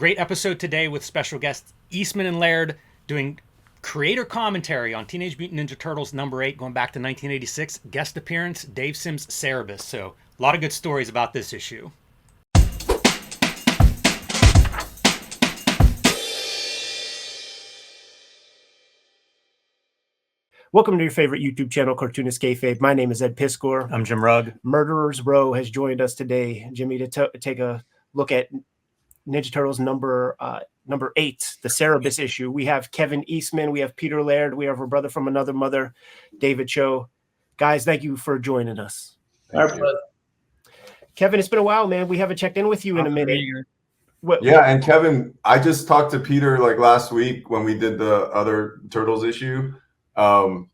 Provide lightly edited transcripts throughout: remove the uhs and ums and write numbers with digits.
Great episode today with special guests Eastman and Laird doing creator commentary on Teenage Mutant Ninja Turtles #8 going back to 1986. Guest appearance, Dave Sims Cerebus. So a lot of good stories about this issue. Welcome to your favorite YouTube channel, Cartoonist Kayfabe. My name is Ed Piskor. I'm Jim Rugg. Murderers Row has joined us today, Jimmy, to take a look at Ninja Turtles number 8, the Cerebus issue. We have Kevin Eastman, we have Peter Laird, we have our brother from another mother, David Choe. Guys, thank you for joining us. Our pleasure. Kevin, it's been a while, man. We haven't checked in with you in a minute. Yeah, and Kevin, I just talked to Peter like last week when we did the other Turtles issue. And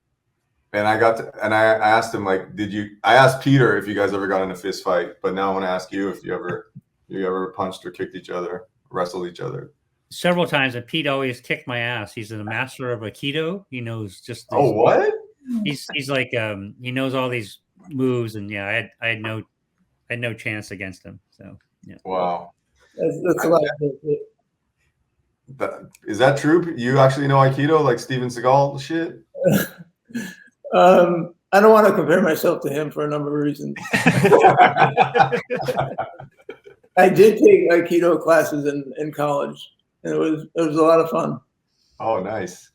I asked him, like, I asked Peter if you guys ever got in a fist fight, but now I want to ask you if you ever punched or kicked each other, wrestled each other. Several times, and Pete always kicked my ass. He's a master of Aikido. He knows just oh, what? He's like he knows all these moves, and yeah, I had no chance against him. So yeah. Wow. That's a lot of is that true? You actually know Aikido, like Steven Seagal shit? I don't want to compare myself to him for a number of reasons. I did take Aikido classes in college, and it was a lot of fun. Oh, nice.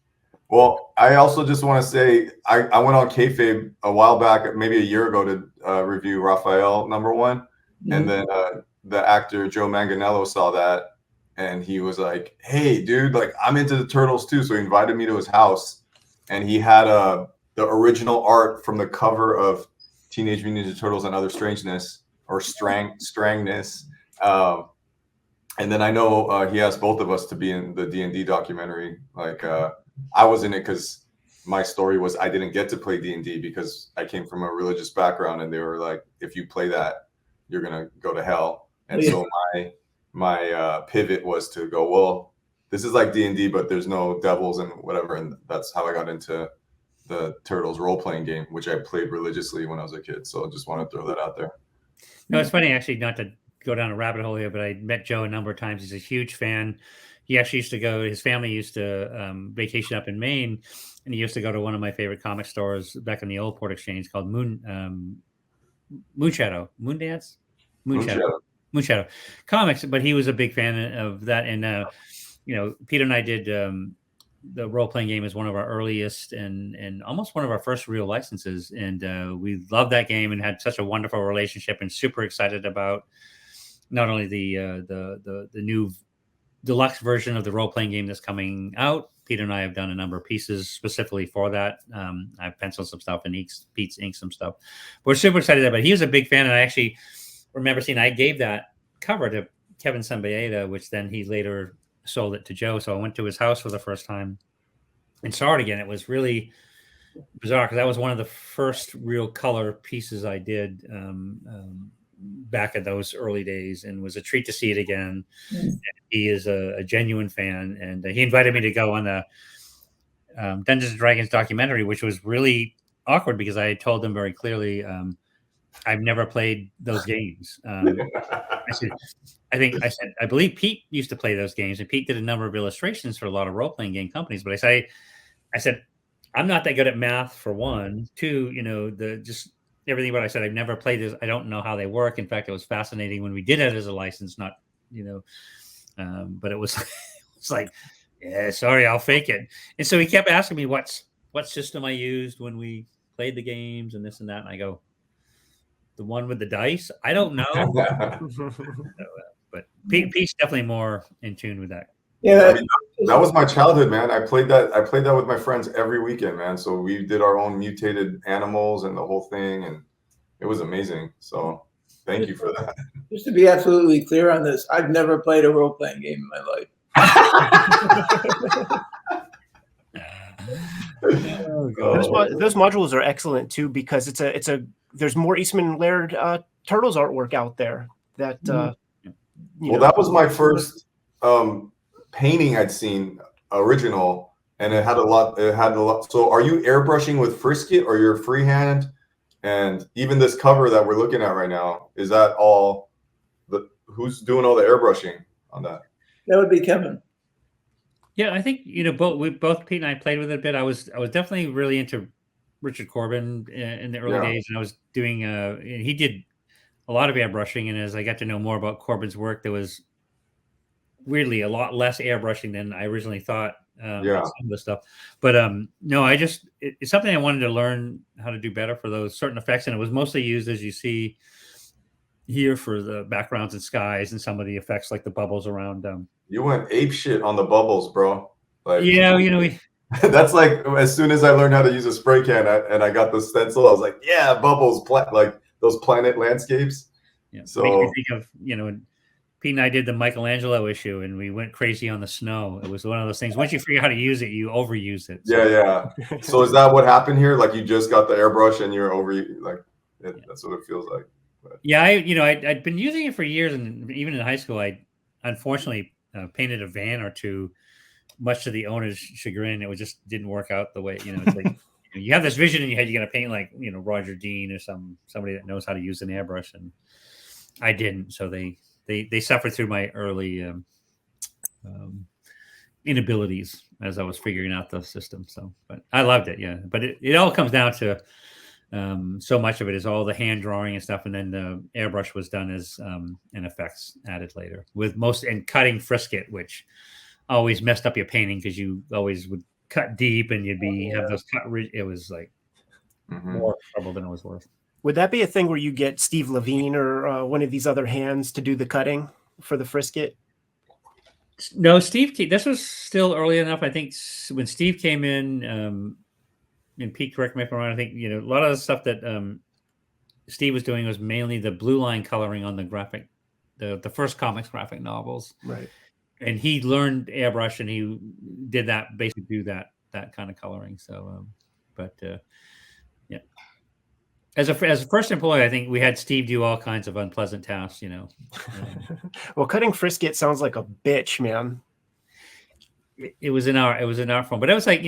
Well, I also just want to say I went on Kayfabe a while back, maybe a year ago, to review Raphael #1, mm-hmm. And then the actor Joe Manganiello saw that, and he was like, "Hey, dude, like I'm into the Turtles too," so he invited me to his house, and he had the original art from the cover of Teenage Mutant Ninja Turtles and Other Strangeness, or Strangness. And then I know he asked both of us to be in the D&D documentary. Like I was in it because my story was I didn't get to play D&D because I came from a religious background, and they were like, if you play that, you're gonna go to hell. And so my pivot was to go, well, this is like D&D, but there's no devils and whatever. And that's how I got into the Turtles role-playing game, which I played religiously when I was a kid. So I just want to throw that out there. No, it's funny, actually, not to go down a rabbit hole here, but I met Joe a number of times. He's a huge fan. He actually used to go, his family used to vacation up in Maine, and he used to go to one of my favorite comic stores back in the old Port Exchange called Moonshadow Comics. But he was a big fan of that. And, Peter and I did the role-playing game as one of our earliest and almost one of our first real licenses. And we loved that game and had such a wonderful relationship, and super excited about not only the new deluxe version of the role-playing game that's coming out. Peter and I have done a number of pieces specifically for that. I've penciled some stuff, and Pete's inked some stuff. We're super excited about it. He was a big fan, and I actually remember seeing, I gave that cover to Kevin Sambaeta, which then he later sold it to Joe. So I went to his house for the first time and saw it again. It was really bizarre because that was one of the first real color pieces I did back in those early days, and was a treat to see it again. And he is a genuine fan, and he invited me to go on the Dungeons and Dragons documentary, which was really awkward because I had told him very clearly I've never played those games. I believe Pete used to play those games, and Pete did a number of illustrations for a lot of role-playing game companies. But I said, I'm not that good at math, for one. Two, just everything what I said, I've never played this. I don't know how they work. In fact, it was fascinating when we did it as a license, not, but it was, it's like, yeah, sorry, I'll fake it. And so he kept asking me what system I used when we played the games and this and that. And I go, the one with the dice? I don't know. But Pete's definitely more in tune with that. Yeah, that was my childhood, man. I played that with my friends every weekend, man. So we did our own mutated animals and the whole thing, and it was amazing. So thank you for that. Just to be absolutely clear on this, I've never played a role-playing game in my life. Those modules are excellent too, because there's more Eastman and Laird Turtles artwork out there that that was my first painting I'd seen original, and it had a lot. So are you airbrushing with Frisket, or your freehand? And even this cover that we're looking at right now, is that all who's doing all the airbrushing on that? That would be Kevin. Yeah, I think both Pete and I played with it a bit. I was definitely really into Richard Corbin in the early days, and I was doing. He did a lot of airbrushing, and as I got to know more about Corbin's work, there was weirdly a lot less airbrushing than I originally thought. Some of the stuff, but no, it's something I wanted to learn how to do better for those certain effects, and it was mostly used, as you see here, for the backgrounds and skies and some of the effects like the bubbles around. You went ape shit on the bubbles, bro. Like, yeah, that's like as soon as I learned how to use a spray can and I got the stencil, I was like, yeah, bubbles, like those planet landscapes. Yeah, so makes me think of Pete and I did the Michelangelo issue, and we went crazy on the snow. It was one of those things. Once you figure out how to use it, you overuse it. So. Yeah. So is that what happened here? Like you just got the airbrush and you're that's what it feels like. But. Yeah, I'd been using it for years, and even in high school, I unfortunately painted a van or two, much to the owner's chagrin. It just didn't work out the way it's like you have this vision in your head. You're gonna paint like Roger Dean or somebody that knows how to use an airbrush, and I didn't. So they suffered through my early inabilities as I was figuring out the system. So, but I loved it. Yeah, but it all comes down to. So much of it is all the hand drawing and stuff, and then the airbrush was done as an effects added later with and cutting frisket, which always messed up your painting because you always would cut deep and have those cut. It was like more trouble than it was worth. Would that be a thing where you get Steve Levine or one of these other hands to do the cutting for the frisket? No, Steve. This was still early enough. I think when Steve came in. And Pete, correct me if I'm wrong, I think a lot of the stuff that Steve was doing was mainly the blue line coloring on the graphic, the first comics graphic novels, right? And he learned airbrush, and he did that, basically do that kind of coloring. So, yeah, as a first employee, I think we had Steve do all kinds of unpleasant tasks. Well, cutting frisket sounds like a bitch, man. It was in our form, but it was like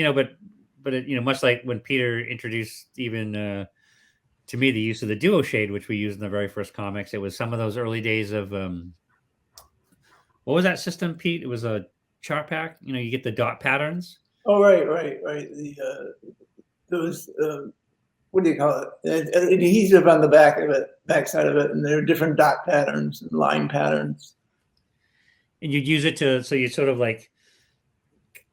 But much like when Peter introduced even to me the use of the duo shade, which we used in the very first comics, it was some of those early days of what was that system, Pete? It was a chart pack. You get the dot patterns. Oh, right. Those what do you call it? An adhesive on the back side of it, and there are different dot patterns and line patterns. And you'd use it so you sort of like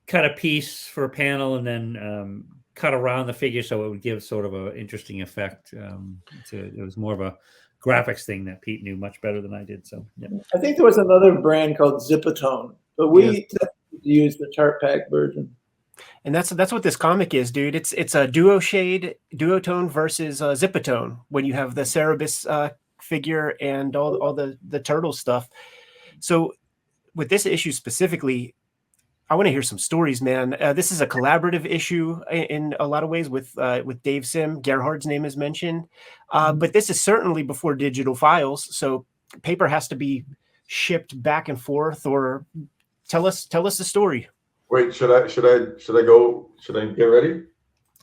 cut a piece for a panel and then cut around the figure so it would give sort of an interesting effect. It was more of a graphics thing that Pete knew much better than I did. So yeah. I think there was another brand called Zipatone, but we used the chart pack version. And that's what this comic is, dude. It's a duotone versus Zipatone when you have the Cerebus figure and all the turtle stuff. So with this issue specifically, I want to hear some stories, man. This is a collaborative issue in a lot of ways with Dave Sim. Gerhard's name is mentioned, but this is certainly before digital files, so paper has to be shipped back and forth. Or tell us the story. Wait, should I go? Should I get ready?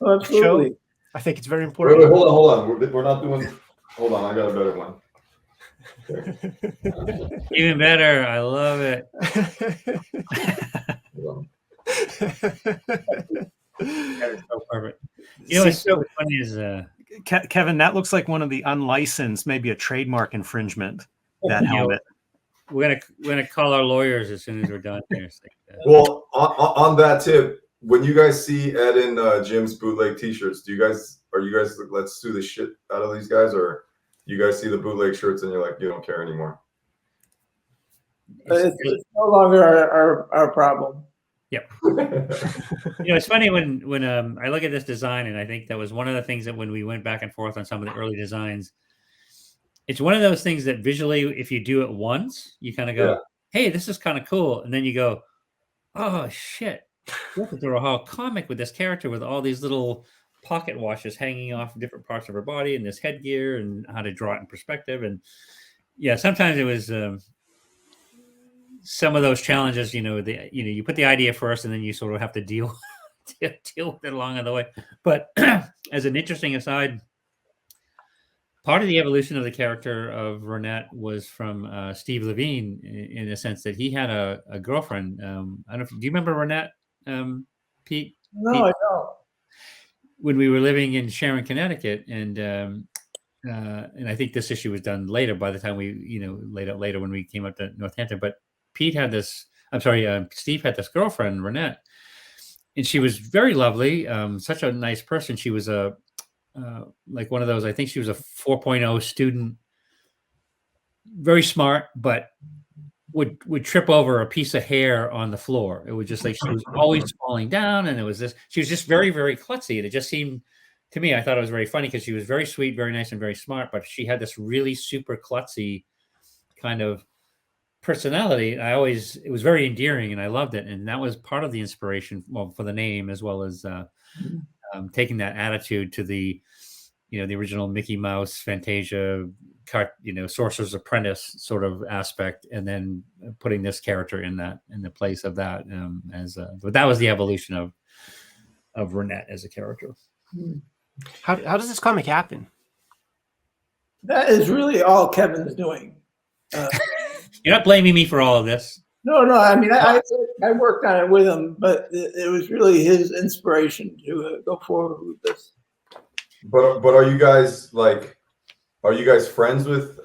Oh, absolutely. Choe? I think it's very important. Wait, hold on. We're not doing. Hold on, I got a better one. Okay. Even better. I love it. That is so perfect. What's so funny is Kevin, that looks like one of the unlicensed, maybe a trademark infringement. That helmet. We're gonna call our lawyers as soon as we're done here. Well, on that tip, when you guys see Ed and Jim's bootleg T-shirts, are you guys let's sue the shit out of these guys, or you guys see the bootleg shirts and you're like, you don't care anymore? It's no longer our problem. Yep. It's funny when I look at this design, and I think that was one of the things that when we went back and forth on some of the early designs, it's one of those things that visually, if you do it once, you kind of go, hey, this is kind of cool. And then you go, oh, shit. Look at the whole comic with this character with all these little pocket watches hanging off different parts of her body and this headgear and how to draw it in perspective. And yeah, sometimes it was some of those challenges, you put the idea first and then you sort of have to deal with it along the way. But as an interesting aside, part of the evolution of the character of Ronette was from Steve Levine in a sense that he had a girlfriend. I don't know. Do you remember Ronette, Pete? No, Pete? I don't. When we were living in Sharon, Connecticut, and I think this issue was done later. By the time we, later when we came up to Northampton, but Pete had this. I'm sorry, Steve had this girlfriend, Ronette, and she was very lovely. Such a nice person. She was like one of those. I think she was a 4.0 student, very smart, but would trip over a piece of hair on the floor. It was just like she was always falling down, and it was this. She was just very, very klutzy, and it just seemed to me. I thought it was very funny because she was very sweet, very nice, and very smart, but she had this really super klutzy kind of personality. It was very endearing, and I loved it, and that was part of the inspiration, well, for the name as well as taking that attitude to the the original Mickey Mouse Fantasia Sorcerer's Apprentice sort of aspect, and then putting this character in the place of that but that was the evolution of Ronette as a character. How does this comic happen? That is really all Kevin's doing. You're not blaming me for all of this. No. I mean, I worked on it with him, but it was really his inspiration to go forward with this. But are you guys friends with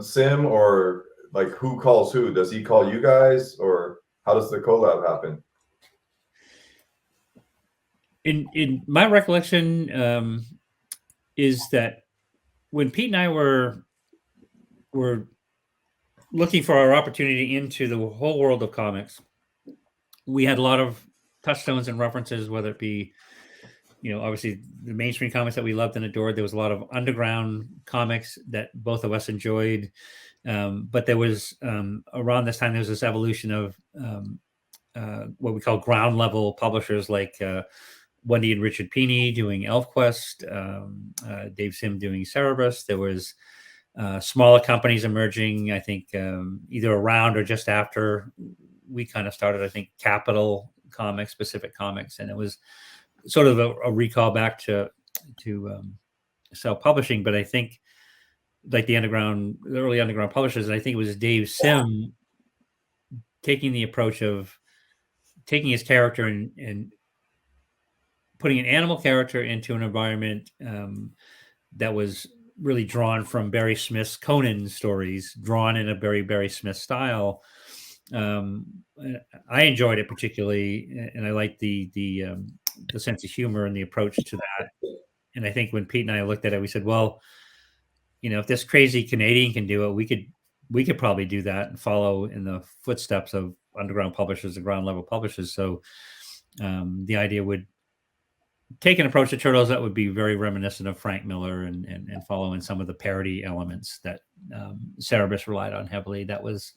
Sim, or like who calls who? Does he call you guys, or how does the collab happen? In my recollection is that when Pete and I were looking for our opportunity into the whole world of comics, we had a lot of touchstones and references, whether it be obviously the mainstream comics that we loved and adored. There was a lot of underground comics that both of us enjoyed. But there was, around this time, there was this evolution of what we call ground level publishers like Wendy and Richard Pini doing ElfQuest, Dave Sim doing Cerebus. There was smaller companies emerging, I think either around or just after we kind of started, I think Capital Comics, Pacific Comics. And it was sort of a recall back to self-publishing, but I think like the early underground publishers, and I think it was Dave Sim taking the approach of taking his character and putting an animal character into an environment that was really drawn from Barry Smith's Conan stories, drawn in a very Barry Smith style. I enjoyed it particularly, and I liked the sense of humor and the approach to that. And I think when Pete and I looked at it, we said, well, if this crazy Canadian can do it, we could probably do that and follow in the footsteps of underground publishers and ground level publishers. So the idea would take an approach to Turtles that would be very reminiscent of Frank Miller and follow in some of the parody elements that Cerebus relied on heavily. That was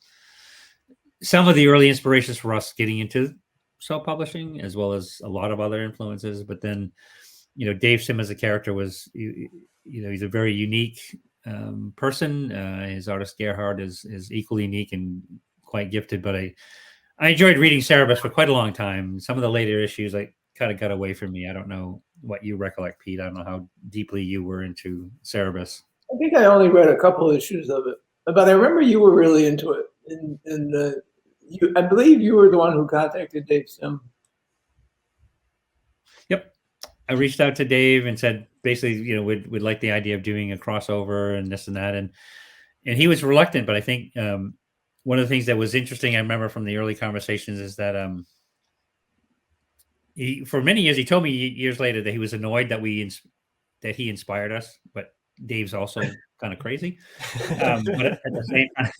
some of the early inspirations for us getting into self-publishing, as well as a lot of other influences. But then, Dave Sim as a character was, he's a very unique person. His artist Gerhard is equally unique and quite gifted. But I enjoyed reading Cerebus for quite a long time. Some of the later issues kind of got away from me. I don't know what you recollect, Pete. I don't know how deeply you were into Cerebus. I think I only read a couple issues of it, but I remember you were really into it. And I believe you were the one who contacted Dave Sim. Yep. I reached out to Dave and said, basically, we'd like the idea of doing a crossover and this and that. And he was reluctant, but I think one of the things that was interesting, I remember from the early conversations, is that for many years, he told me years later that he was annoyed that he inspired us, but Dave's also kind of crazy. But at the same time,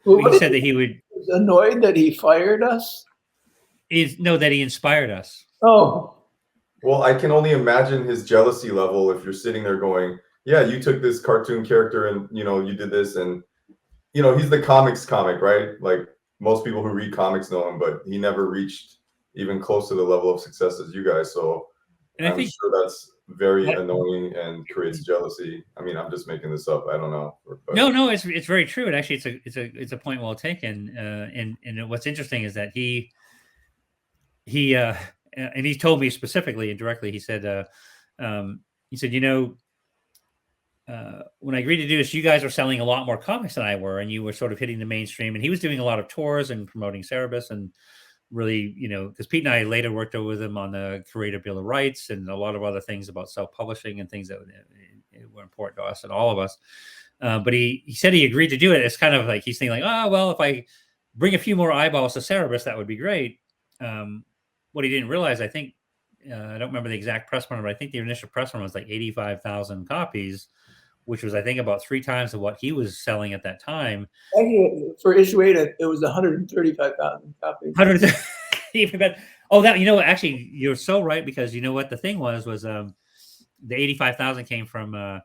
he said that he was annoyed that he fired us. That he inspired us. Oh, well, I can only imagine his jealousy level if you're sitting there going, "Yeah, you took this cartoon character and you did this," and he's the comic, right? Like most people who read comics know him, but he never reached even close to the level of success as you guys. So I'm sure that's very annoying and creates jealousy. I mean, I'm just making this up. I don't know. But. No, it's very true. And actually, it's a point well taken. And what's interesting is that he and he told me specifically and directly. He said, when I agreed to do this, you guys were selling a lot more comics than I were, and you were sort of hitting the mainstream. And he was doing a lot of tours and promoting Cerebus, and really, because Pete and I later worked with him on the Creator Bill of Rights and a lot of other things about self-publishing and things that were important to us and all of us. But he said he agreed to do it. It's kind of like he's thinking like, oh, well, if I bring a few more eyeballs to Cerebus, that would be great. What he didn't realize, I think, I don't remember the exact press run, but I think the initial press run was like 85,000 copies, which was, I think, about 3 times of what he was selling at that time. Actually, for issue 8, it was 135,000 copies. 100, even better. Oh, that, actually, you're so right, because you know what the thing was the 85,000 came from, and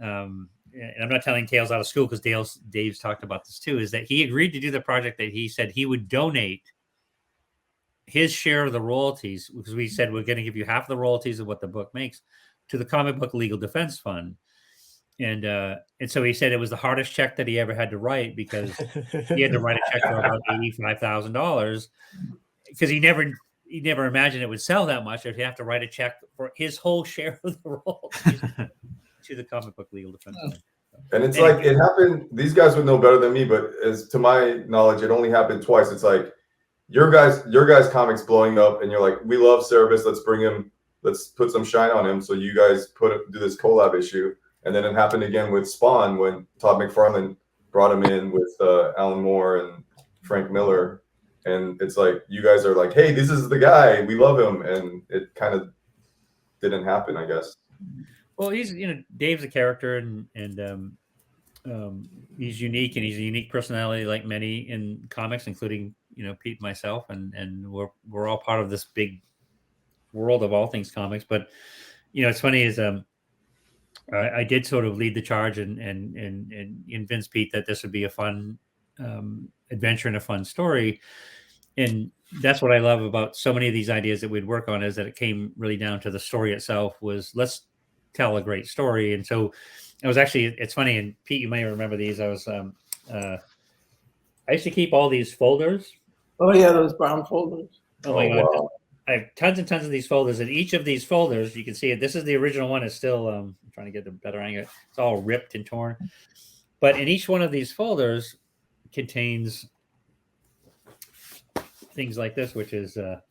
I'm not telling tales out of school because Dave's talked about this too, is that he agreed to do the project that he said he would donate his share of the royalties, because we said we're going to give you half the royalties of what the book makes, to the Comic Book Legal Defense Fund. And so he said it was the hardest check that he ever had to write, because he had to write a check for about $85,000, because he never imagined it would sell that much. He'd have to write a check for his whole share of the royalties to the Comic Book Legal Defense Fund. And it's like, it happened, these guys would know better than me, but as to my knowledge, it only happened twice. It's like your guys comics blowing up, and you're like, we love Cerebus, let's put some shine on him. So you guys do this collab issue. And then it happened again with Spawn when Todd McFarlane brought him in with Alan Moore and Frank Miller. And it's like, you guys are like, hey, this is the guy, we love him. And it kind of didn't happen, I guess. Well, he's, Dave's a character, and he's unique, and he's a unique personality, like many in comics, including, Pete and myself, and we're all part of this big world of all things comics. But, it's funny is, I did sort of lead the charge and convince Pete that this would be a fun adventure and a fun story. And that's what I love about so many of these ideas that we'd work on, is that it came really down to the story itself. Was, let's tell a great story. And so it was actually, it's funny, and Pete, you may remember these. I used to keep all these folders. Oh yeah, those brown folders. Oh my God. Wow. I have tons and tons of these folders, and each of these folders, you can see it. This is the original one. Is still I'm trying to get the better angle. It's all ripped and torn. But in each one of these folders contains things like this, which is and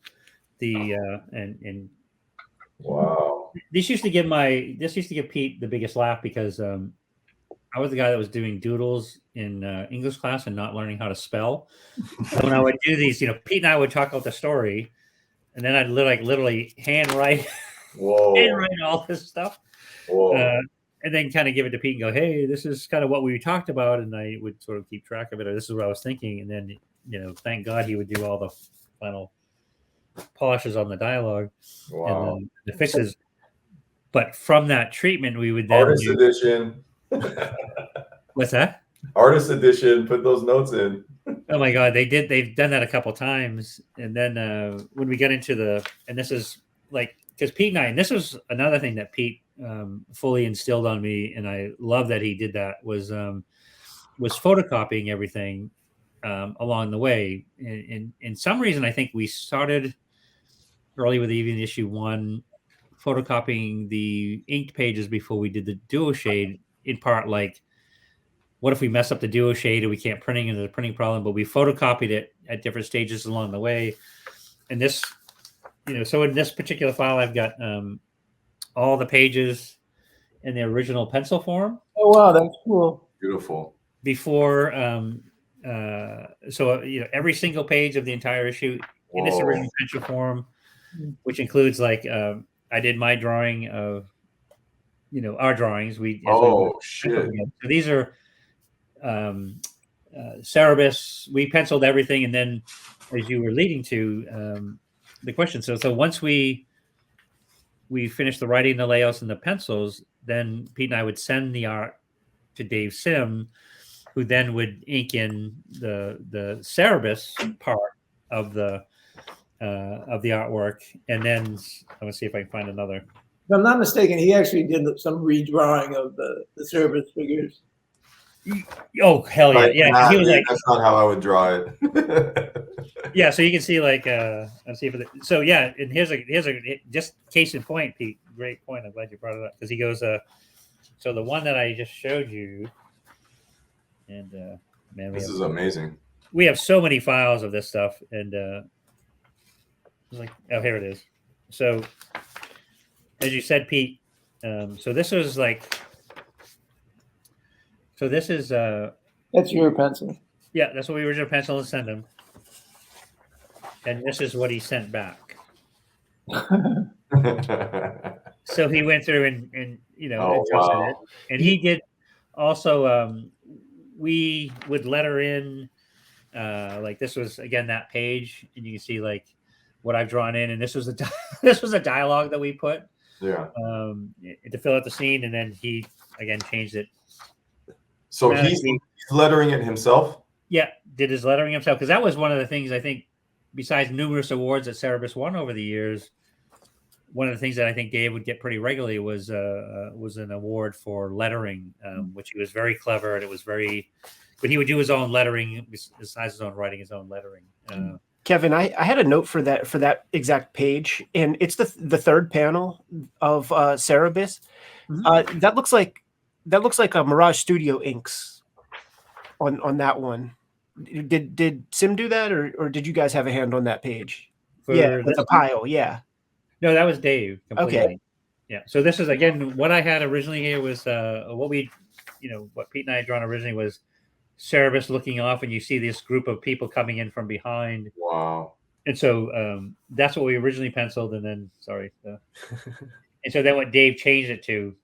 Wow. this used to give Pete the biggest laugh, because I was the guy that was doing doodles in English class and not learning how to spell. So when I would do these, Pete and I would talk about the story, and then I'd literally handwrite all this stuff. Whoa. And then kind of give it to Pete and go, hey, this is kind of what we talked about. And I would sort of keep track of it, or this is what I was thinking. And then, thank God he would do all the final polishes on the dialogue and the fixes. But from that treatment, we would then Artist edition. What's that? Artist edition. Put those notes in. Oh my God, they've done that a couple times. And then when we get into and this is like, because Pete and I, and this was another thing that Pete fully instilled on me, and I love that he did that, was photocopying everything along the way. And in some reason, I think we started early with even issue 1, photocopying the inked pages before we did the duo shade, in part like, what if we mess up the duo shade and we can't printing into the printing problem? But we photocopied it at different stages along the way. And this, so in this particular file, I've got all the pages in the original pencil form. Oh wow, that's cool. Beautiful. Before, every single page of the entire issue in this original pencil form, which includes like I did my drawing of, our drawings. Shit. So these are Cerebus. We penciled everything, and then, as you were leading to the question, so once we finished the writing, the layouts, and the pencils, then Pete and I would send the art to Dave Sim, who then would ink in the Cerebus part of the artwork. And then I'm gonna see if I can find another. If I'm not mistaken, he actually did some redrawing of the Cerebus figures. Oh hell yeah! Yeah, he was like, that's not how I would draw it. Yeah, so you can see like let's see if so yeah, and here's a just case in point, Pete. Great point. I'm glad you brought it up, because he goes So the one that I just showed you, and man, This is amazing. we have so many files of this stuff, and it's like, oh, here it is. So as you said, Pete, so this was like, so this is That's your pencil. yeah, that's what we originally penciled and sent him, and this is what he sent back. So he went through and adjusted it, and he did also. We would letter in, like this was again that page, and you can see like what I've drawn in, and this was this was a dialogue that we put to fill out the scene, and then he again changed it. So he's lettering it himself. Yeah, did his lettering himself, because that was one of the things I think. Besides numerous awards that Cerebus won over the years, one of the things that I think Dave would get pretty regularly was an award for lettering, which he was very clever, and it was very. But he would do his own lettering, besides his own writing, his own lettering. Kevin, I had a note for that exact page, and it's the third panel of Cerebus. Mm-hmm. That looks like a Mirage Studio inks on that one. Did Sim do that, or did you guys have a hand on that page? Yeah, with the pile. Yeah. No, that was Dave. Completely. Okay. Yeah. So this is again what I had originally here was what Pete and I had drawn originally was Cerebus looking off, and you see this group of people coming in from behind. Wow. And so that's what we originally penciled, and then and so then what Dave changed it to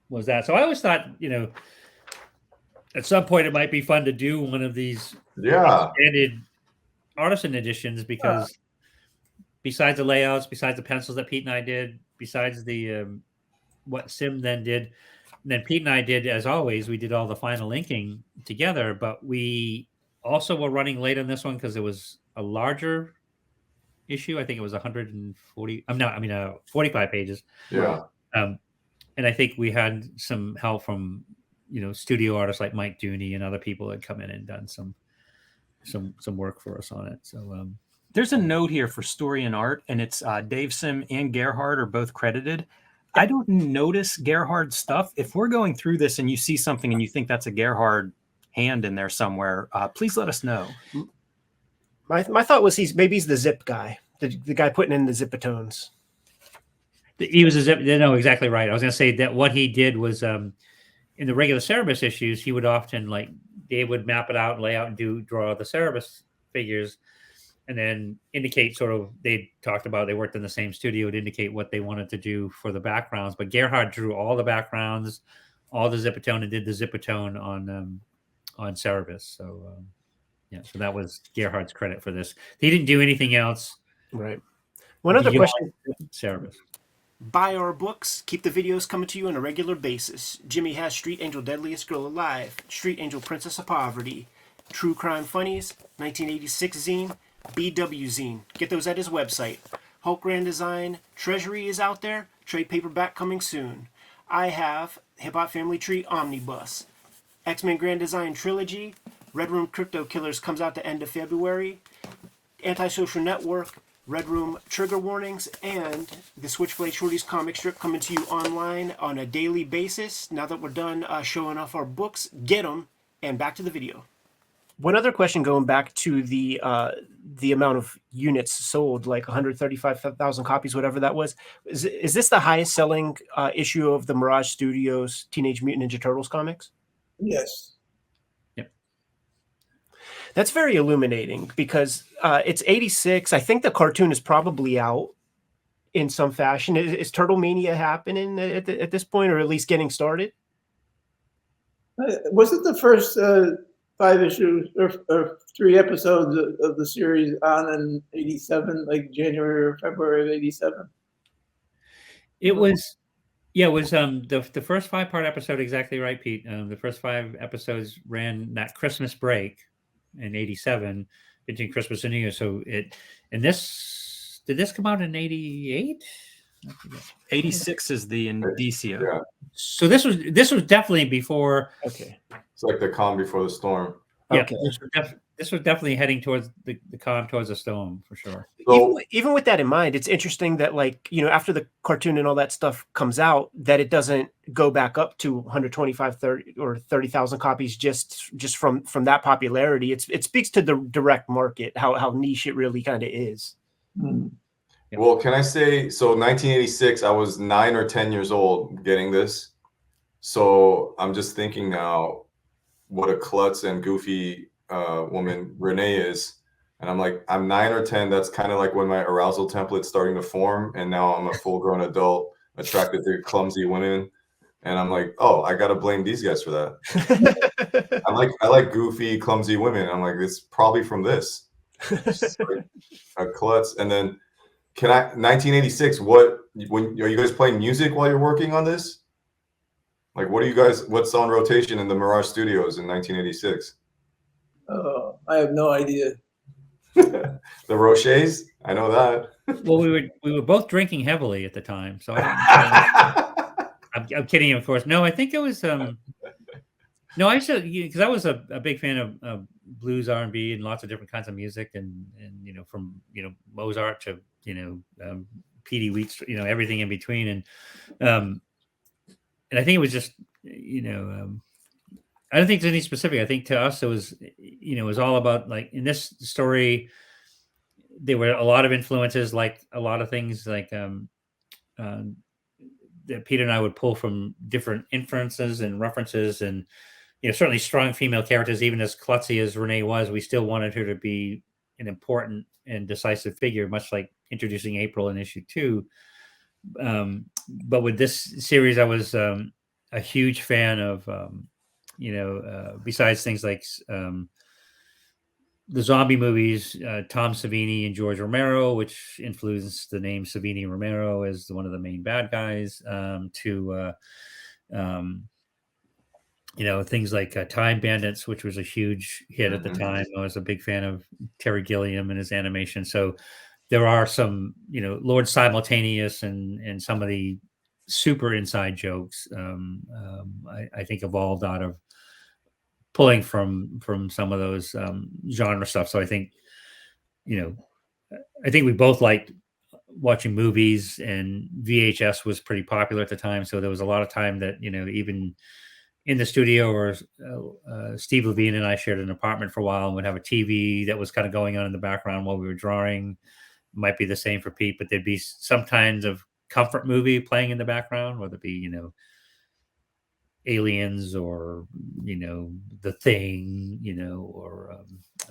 was that. So I always thought, at some point it might be fun to do one of these expanded artisan editions, because besides the layouts, besides the pencils that Pete and I did, besides the what Sim then did, and then Pete and I did, as always, we did all the final inking together, but we also were running late on this one because it was a larger issue. I think it was 45 pages. Yeah. And I think we had some help from studio artists like Mike Dooney and other people that come in and done some work for us on it. So there's a note here for story and art, and it's Dave Sim and Gerhard are both credited. I don't notice Gerhard's stuff. If we're going through this and you see something and you think that's a Gerhard hand in there somewhere, please let us know. My thought was he's the zip guy, the guy putting in the zipatones. He was a zip. No, exactly right. I was going to say that what he did was in the regular Cerebus issues, he would often Dave would map it out, lay out, and draw the Cerebus figures, and then indicate they talked about, they worked in the same studio, to indicate what they wanted to do for the backgrounds. But Gerhard drew all the backgrounds, all the zipatone, and did the zipatone on Cerebus. So so that was Gerhard's credit for this. He didn't do anything else. Right. One other question. Cerebus. Buy our books. Keep the videos coming to you on a regular basis. Jimmy has Street Angel Deadliest Girl Alive, Street Angel Princess of Poverty, True Crime Funnies, 1986 zine, BW zine. Get those at his website. Hulk Grand Design, Treasury is out there. Trade paperback coming soon. I have Hip Hop Family Tree Omnibus, X-Men Grand Design Trilogy, Red Room Crypto Killers comes out the end of February, Antisocial Network, Red Room Trigger Warnings, and the Switchblade Shorties comic strip coming to you online on a daily basis. Now that we're done showing off our books, get them, and back to the video. One other question, going back to the amount of units sold, like 135,000 copies, whatever that was. Is this the highest selling issue of the Mirage Studios Teenage Mutant Ninja Turtles comics? Yes. That's very illuminating, because it's 86. I think the cartoon is probably out in some fashion. Is Turtle Mania happening at this point, or at least getting started? Was it the first 5 issues or 3 episodes of the series on in 87, like January or February of 87? It was, it was the first 5-part episode. Exactly right, Pete. The first 5 episodes ran that Christmas break in 87 between Christmas and New Year. So did this come out in 88? 86 is the Indicia. Yeah. So this was definitely before. Okay. It's like the calm before the storm. Yeah, Okay. this was definitely heading towards the calm towards the storm for sure. So Even with that in mind, it's interesting that, like, after the cartoon and all that stuff comes out, that it doesn't go back up to 125, 30 or 30,000 copies just from that popularity. It speaks to the direct market, how niche it really kind of is. Mm. well, can I say, so 1986, I was 9 or 10 years old getting this. So I'm just thinking now what a klutz and goofy woman Renee is. And I'm like, I'm 9 or 10. That's kind of like when my arousal template's starting to form. And now I'm a full grown adult attracted to clumsy women. And I'm like, oh, I got to blame these guys for that. I like goofy, clumsy women. I'm like, it's probably from this. Just like a klutz. And then 1986, are you guys playing music while you're working on this? Like, what's on rotation in the Mirage Studios in 1986? Oh, I have no idea. The Rochers? I know that. Well, we were both drinking heavily at the time, so I don't, I'm kidding, of course. No, I think it was no, I should, because I was a big fan of blues, R&B, and lots of different kinds of music, and from Mozart to P.D. Wheat, everything in between, and I think it was just I don't think there's any specific. I think to us it was it was all about, like, in this story there were a lot of influences, like a lot of things like that Peter and I would pull from different inferences and references, and certainly strong female characters. Even as klutzy as Renee was, we still wanted her to be an important and decisive figure, much like introducing April in issue 2. But with this series, I was a huge fan of besides things like the zombie movies, Tom Savini and George Romero, which influenced the name Savini Romero as one of the main bad guys, to things like Time Bandits, which was a huge hit at the time. I was a big fan of Terry Gilliam and his animation. So there are some, Lord Simultaneous and some of the super inside jokes, I think evolved out of pulling from some of those genre stuff. So I think we both liked watching movies, and VHS was pretty popular at the time. So there was a lot of time that even in the studio, or Steve Levine and I shared an apartment for a while and would have a TV that was kind of going on in the background while we were drawing. Might be the same for Pete, but there'd be some kinds of comfort movie playing in the background, whether it be Aliens or The Thing, or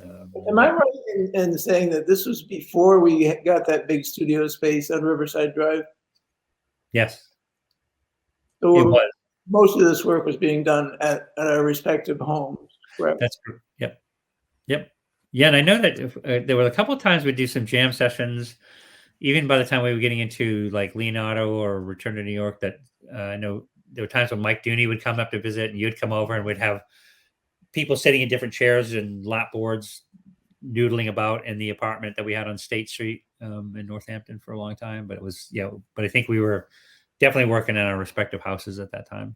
Am I right in saying that this was before we got that big studio space on Riverside Drive? Yes, So it was. most of this work was being done at our respective homes, correct? That's true. Yep. Yeah, and I know that there were a couple of times we'd do some jam sessions, even by the time we were getting into like Leonardo or Return to New York, that I know there were times when Mike Dooney would come up to visit, and you'd come over, and we'd have people sitting in different chairs and lap boards noodling about in the apartment that we had on State Street in Northampton for a long time. But it was, but I think we were definitely working in our respective houses at that time.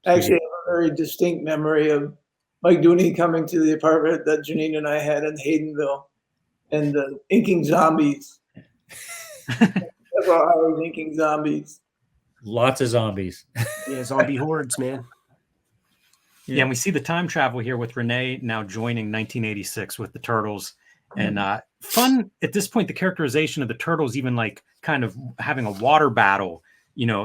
Actually, I have a very distinct memory of Mike Dooney coming to the apartment that Janine and I had in Haydenville and inking zombies. Several hours inking zombies. Lots of zombies. Yeah, zombie hordes, man. Yeah, and we see the time travel here with Renee now joining 1986 with the Turtles. And fun at this point, the characterization of the Turtles, even like kind of having a water battle,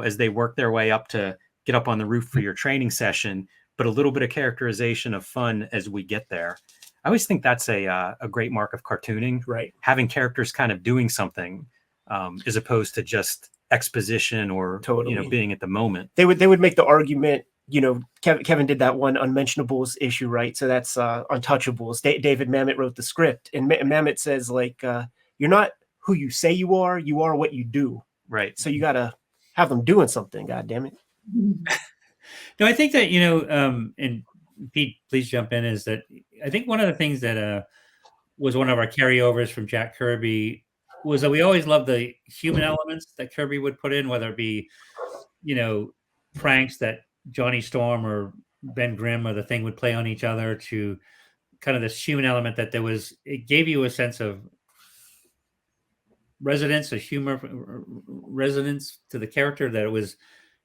as they work their way up to get up on the roof for your training session, but a little bit of characterization of fun as we get there. I always think that's a great mark of cartooning, right? Having characters kind of doing something as opposed to just exposition or being at the moment. They would make the argument, Kevin did that one Unmentionables issue, right? So that's Untouchables. David Mamet wrote the script, and Mamet says, like, you're not who you say you are what you do. Right. So you got to have them doing something, God damn it. No, I think that, and Pete, please jump in, is that I think one of the things that was one of our carryovers from Jack Kirby was that we always loved the human elements that Kirby would put in, whether it be, pranks that Johnny Storm or Ben Grimm or the Thing would play on each other, to kind of this human element that it gave you a sense of resonance, a humor, resonance to the character, that it was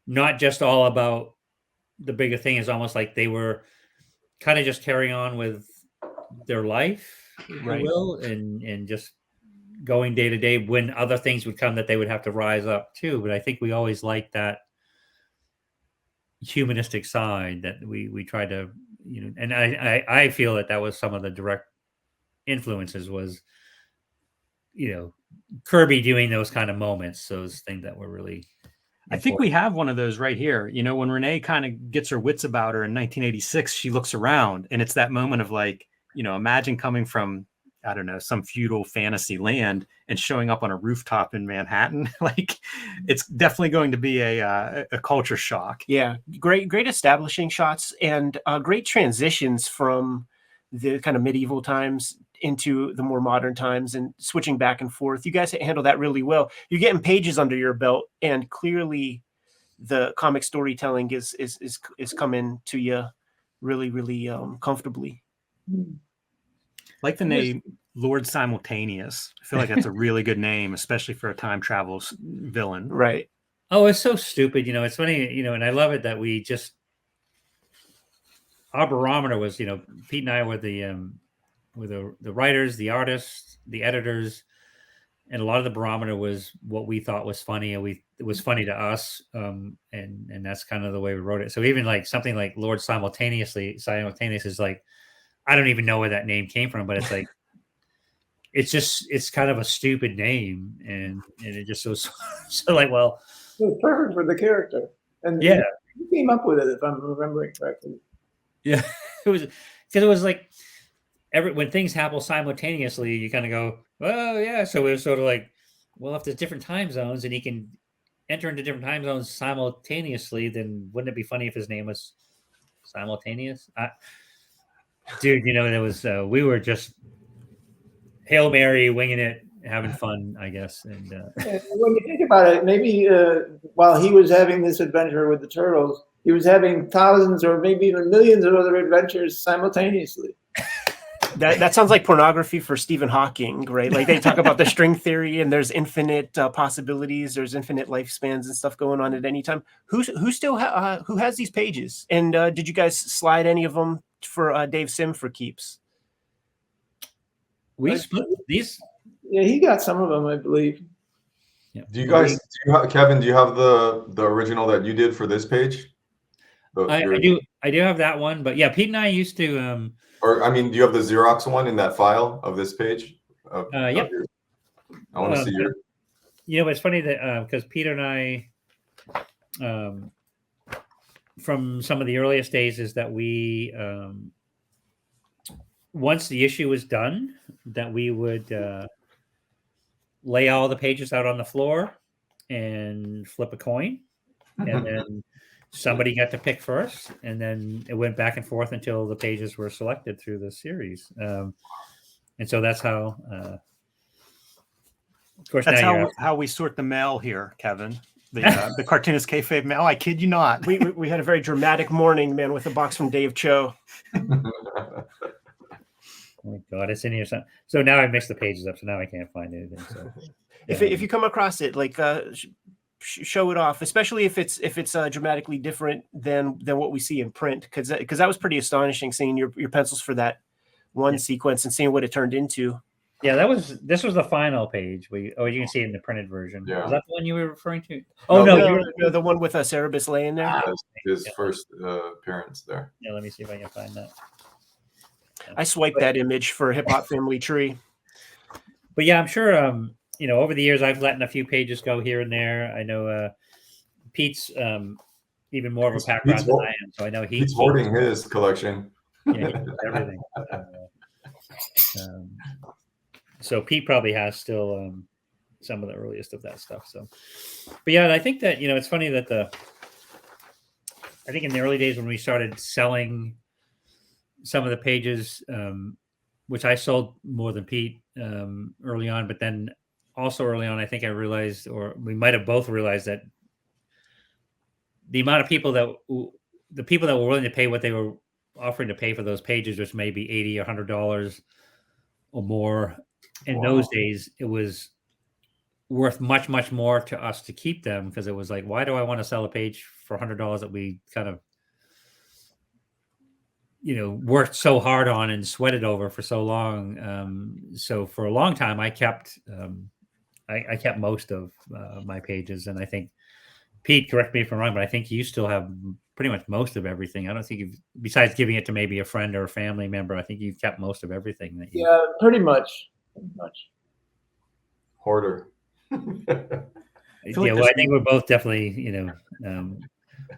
not just all about the bigger thing. Is almost like they were kind of just carrying on with their life, if you will, and just going day to day when other things would come that they would have to rise up to. But I think we always liked that humanistic side that we tried to, and I feel that was some of the direct influences was, Kirby doing those kind of moments, those things that were really important. I think we have one of those right here. When Renee kind of gets her wits about her in 1986, she looks around and it's that moment of like, imagine coming from, I don't know, some feudal fantasy land and showing up on a rooftop in Manhattan. Like, it's definitely going to be a culture shock. Yeah, great establishing shots and great transitions from the kind of medieval times into the more modern times and switching back and forth. You guys handle that really well. You're getting pages under your belt, and clearly the comic storytelling is coming to you really, really comfortably. Like the name Lord Simultaneous. I feel like that's a really good name, especially for a time travel villain. Right. Oh, it's so stupid. It's funny, and I love it that we just, our barometer was, Pete and I were the writers, the artists, the editors, and a lot of the barometer was what we thought was funny, and it was funny to us, and that's kind of the way we wrote it. So even like something like Lord Simultaneous is like, I don't even know where that name came from, but it's like, it's kind of a stupid name, and it just was so like, well, it was perfect for the character, and yeah, he came up with it, if I'm remembering correctly. Yeah, it was because it was like when things happen simultaneously, you kind of go, oh yeah. So it was sort of like, well, if there's different time zones and he can enter into different time zones simultaneously, then wouldn't it be funny if his name was Simultaneous? Dude, there was we were just Hail Mary, winging it, having fun, I guess. And when you think about it, maybe while he was having this adventure with the turtles, he was having thousands or maybe even millions of other adventures simultaneously. That sounds like pornography for Stephen Hawking, right? Like they talk about the string theory, and there's infinite possibilities, there's infinite lifespans and stuff going on at any time. Who has these pages? And did you guys slide any of them for Dave Sim for keeps? We split these. Yeah, he got some of them, I believe. Yeah. Kevin, do you have the original that you did for this page? I do have that one, but yeah, Pete and I used to. Or I mean, do you have the Xerox one in that file of this page? Yep. I want to see your. It's funny that because Peter and I, from some of the earliest days, is that we, once the issue was done, that we would lay all the pages out on the floor and flip a coin, and then somebody got to pick first, and then it went back and forth until the pages were selected through the series. And so that's how, of course, that's how we sort the mail here, Kevin. The Cartoonist Kayfabe mail. I kid you not. We had a very dramatic morning, man, with a box from Dave Choe. Oh God, it's in here. So now I mixed the pages up, so now I can't find anything. So if you come across it, like show it off, especially if it's dramatically different than what we see in print, because that was pretty astonishing seeing your pencils for that one sequence and seeing what it turned into. Yeah, this was the final page. You can see it in the printed version. Yeah. Is that the one you were referring to? No, the one with Cerebus laying there. His first appearance there. Yeah, let me see if I can find that. I swiped that image for Hip Hop Family Tree. But yeah, I'm sure over the years I've let a few pages go here and there. I know Pete's even more of a background than I am, so I know he's hoarding his collection. Yeah, he does everything. So Pete probably has still some of the earliest of that stuff. So, but yeah, I think that it's funny that I think in the early days when we started selling some of the pages, which I sold more than Pete early on, but then also early on, I think I realized, or we might have both realized, that the amount of people that were willing to pay what they were offering to pay for those pages, which may be $80 or $100 or more. In those days, it was worth much, much more to us to keep them, because it was like, why do I want to sell a page for $100 that we kind of, worked so hard on and sweated over for so long. So for a long time, I kept most of my pages, and I think Pete, correct me if I'm wrong, but I think you still have pretty much most of everything. I don't think besides giving it to maybe a friend or a family member, I think you've kept most of everything that you. Yeah, pretty much. Hoarder. I think we're both definitely,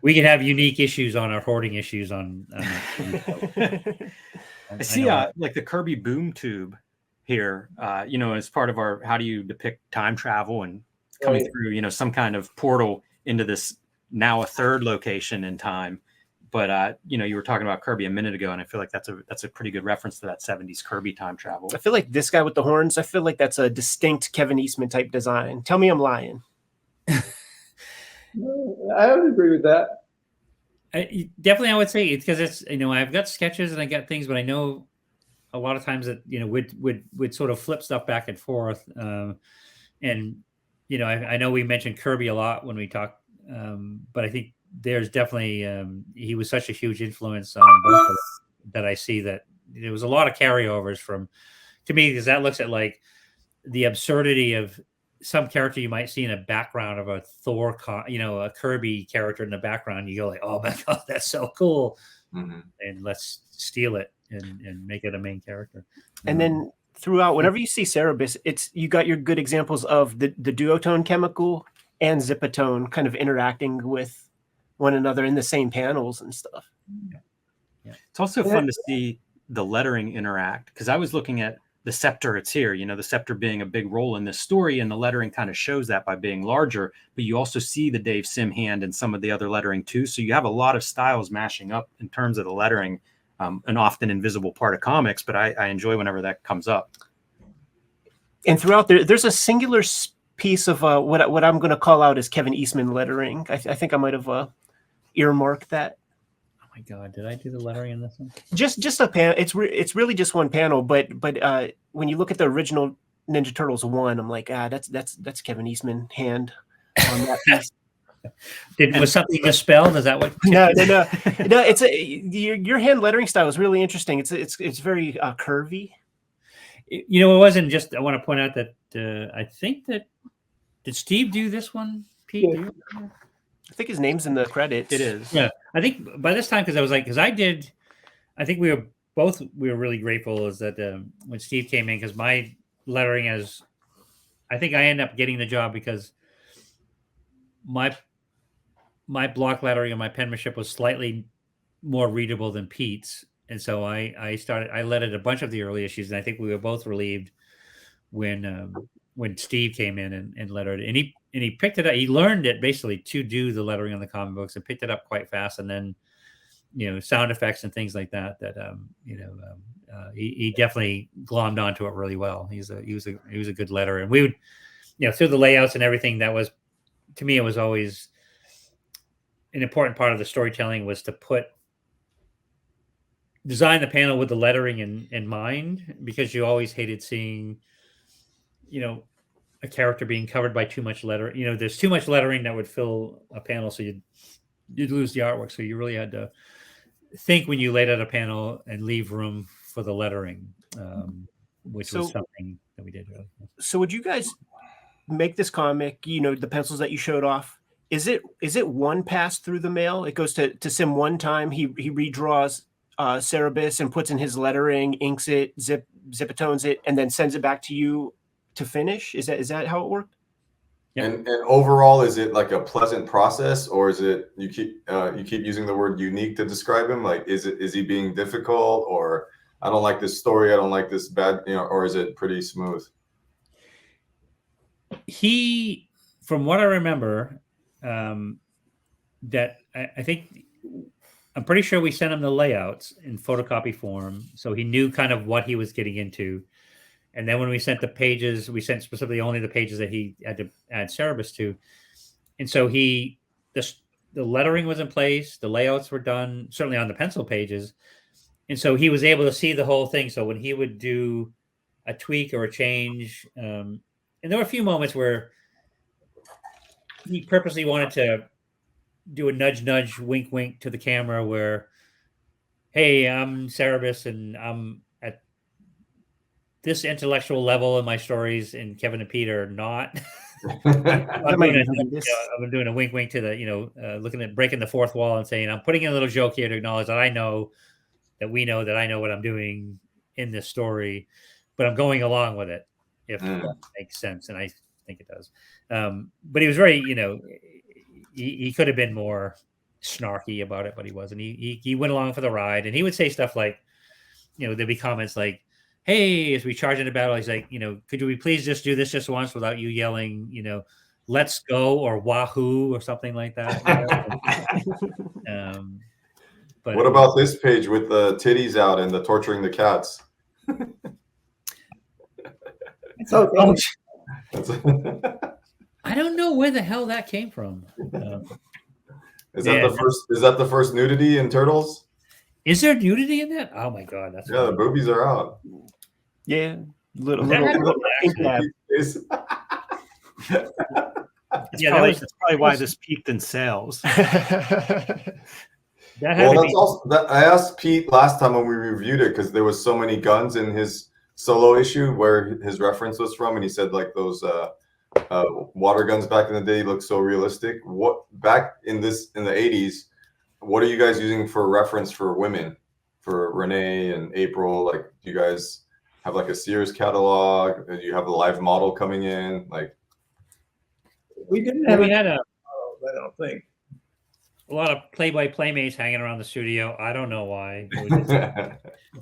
we can have unique issues on our hoarding issues on I see like the Kirby boom tube here, as part of our how do you depict time travel and coming through, some kind of portal into this now a third location in time. But you were talking about Kirby a minute ago, and I feel like that's a pretty good reference to that 70s Kirby time travel. I feel like this guy with the horns, I feel like that's a distinct Kevin Eastman type design. Tell me I'm lying. I would agree with that. Definitely, I would say it's because it's I've got sketches and I got things, but I know a lot of times that would sort of flip stuff back and forth, and I know we mentioned Kirby a lot when we talk, but I think there's definitely he was such a huge influence on both of them that I see that there was a lot of carryovers to me, because that looks at like the absurdity of some character you might see in a background of a Thor, a Kirby character in the background. You go like, oh my God, that's so cool. Mm-hmm. And let's steal it and make it a main character. And then throughout, whenever you see Cerebus, you got your good examples of the duotone chemical and zipatone kind of interacting with one another in the same panels and stuff. Yeah. It's also fun to see the lettering interact, because I was looking at the scepter, it's here, the scepter being a big role in this story, and the lettering kind of shows that by being larger, but you also see the Dave Sim hand and some of the other lettering too. So you have a lot of styles mashing up in terms of the lettering, an often invisible part of comics, but I enjoy whenever that comes up. And throughout there's a singular piece of what I'm going to call out as Kevin Eastman lettering. I think I might have earmarked that. My God, did I do the lettering in this one? Just a panel. It's really just one panel, but when you look at the original Ninja Turtles 1, I'm like, that's Kevin Eastman hand on that piece. Was something misspelled? Is that what? No. It's your hand lettering style is really interesting. It's very curvy. It wasn't just. I want to point out that I think that did Steve do this one, Pete? Yeah. I think his name's in the credits. It is. Yeah. I think by this time, I think we were really grateful is that when Steve came in, because my lettering I think I ended up getting the job because my block lettering and my penmanship was slightly more readable than Pete's. And so I lettered a bunch of the early issues, and I think we were both relieved when Steve came in and lettered, and he picked it up. He learned it basically to do the lettering on the comic books and picked it up quite fast. And then, sound effects and things like that. He definitely glommed onto it really well. He was a good letterer, and we would, through the layouts and everything. That was, to me, it was always an important part of the storytelling was to design the panel with the lettering in mind, because you always hated seeing, a character being covered by too much letter. There's too much lettering that would fill a panel, so you'd lose the artwork. So you really had to think when you laid out a panel and leave room for the lettering, which was something that we did. Really. So would you guys make this comic? The pencils that you showed off. Is it one pass through the mail? It goes to Sim one time. He redraws Cerebus and puts in his lettering, inks it, zipatones it, and then sends it back to you to finish. Is that how it worked? Yeah. And overall, is it like a pleasant process, or is it you keep using the word unique to describe him? Like, is he being difficult, or I don't like this story, I don't like this bad, or is it pretty smooth? He, from what I remember, that I think I'm pretty sure we sent him the layouts in photocopy form, so he knew kind of what he was getting into. And then when we sent the pages, we sent specifically only the pages that he had to add Cerebus to. And so the lettering was in place, the layouts were done, certainly on the pencil pages. and so he was able to see the whole thing. So when he would do a tweak or a change, and there were a few moments where he purposely wanted to do a nudge, nudge, wink, wink to the camera, where, hey, I'm Cerebus, and I'm at this intellectual level in my stories, and Kevin and Pete are not. I'm doing a wink, wink to the, looking at breaking the fourth wall and saying, I'm putting in a little joke here to acknowledge that I know that we know that I know what I'm doing in this story, but I'm going along with it, if that makes sense. And I think it does. But he was very, he could have been more snarky about it, but he wasn't. He went along for the ride, and he would say stuff like, there'd be comments like, hey, as we charge into battle, he's like, could we please just do this just once without you yelling, let's go or wahoo or something like that. But what about this page with the titties out and the torturing the cats? It's okay. I don't know where the hell that came from. Is that the first nudity in Turtles? Is there nudity in that? Oh my god, that's the boobies are out. Yeah, little That's probably why this peaked in sales. I asked Pete last time when we reviewed it because there was so many guns in his solo issue where his reference was from, and he said like those water guns back in the day look so realistic. What back in the 80s? What are you guys using for reference for women, for Renee and April? Like, do you guys have like a Sears catalog? Do you have a live model coming in? Like, we didn't have. We had I don't think. A lot of Playboy Playmates hanging around the studio. I don't know why.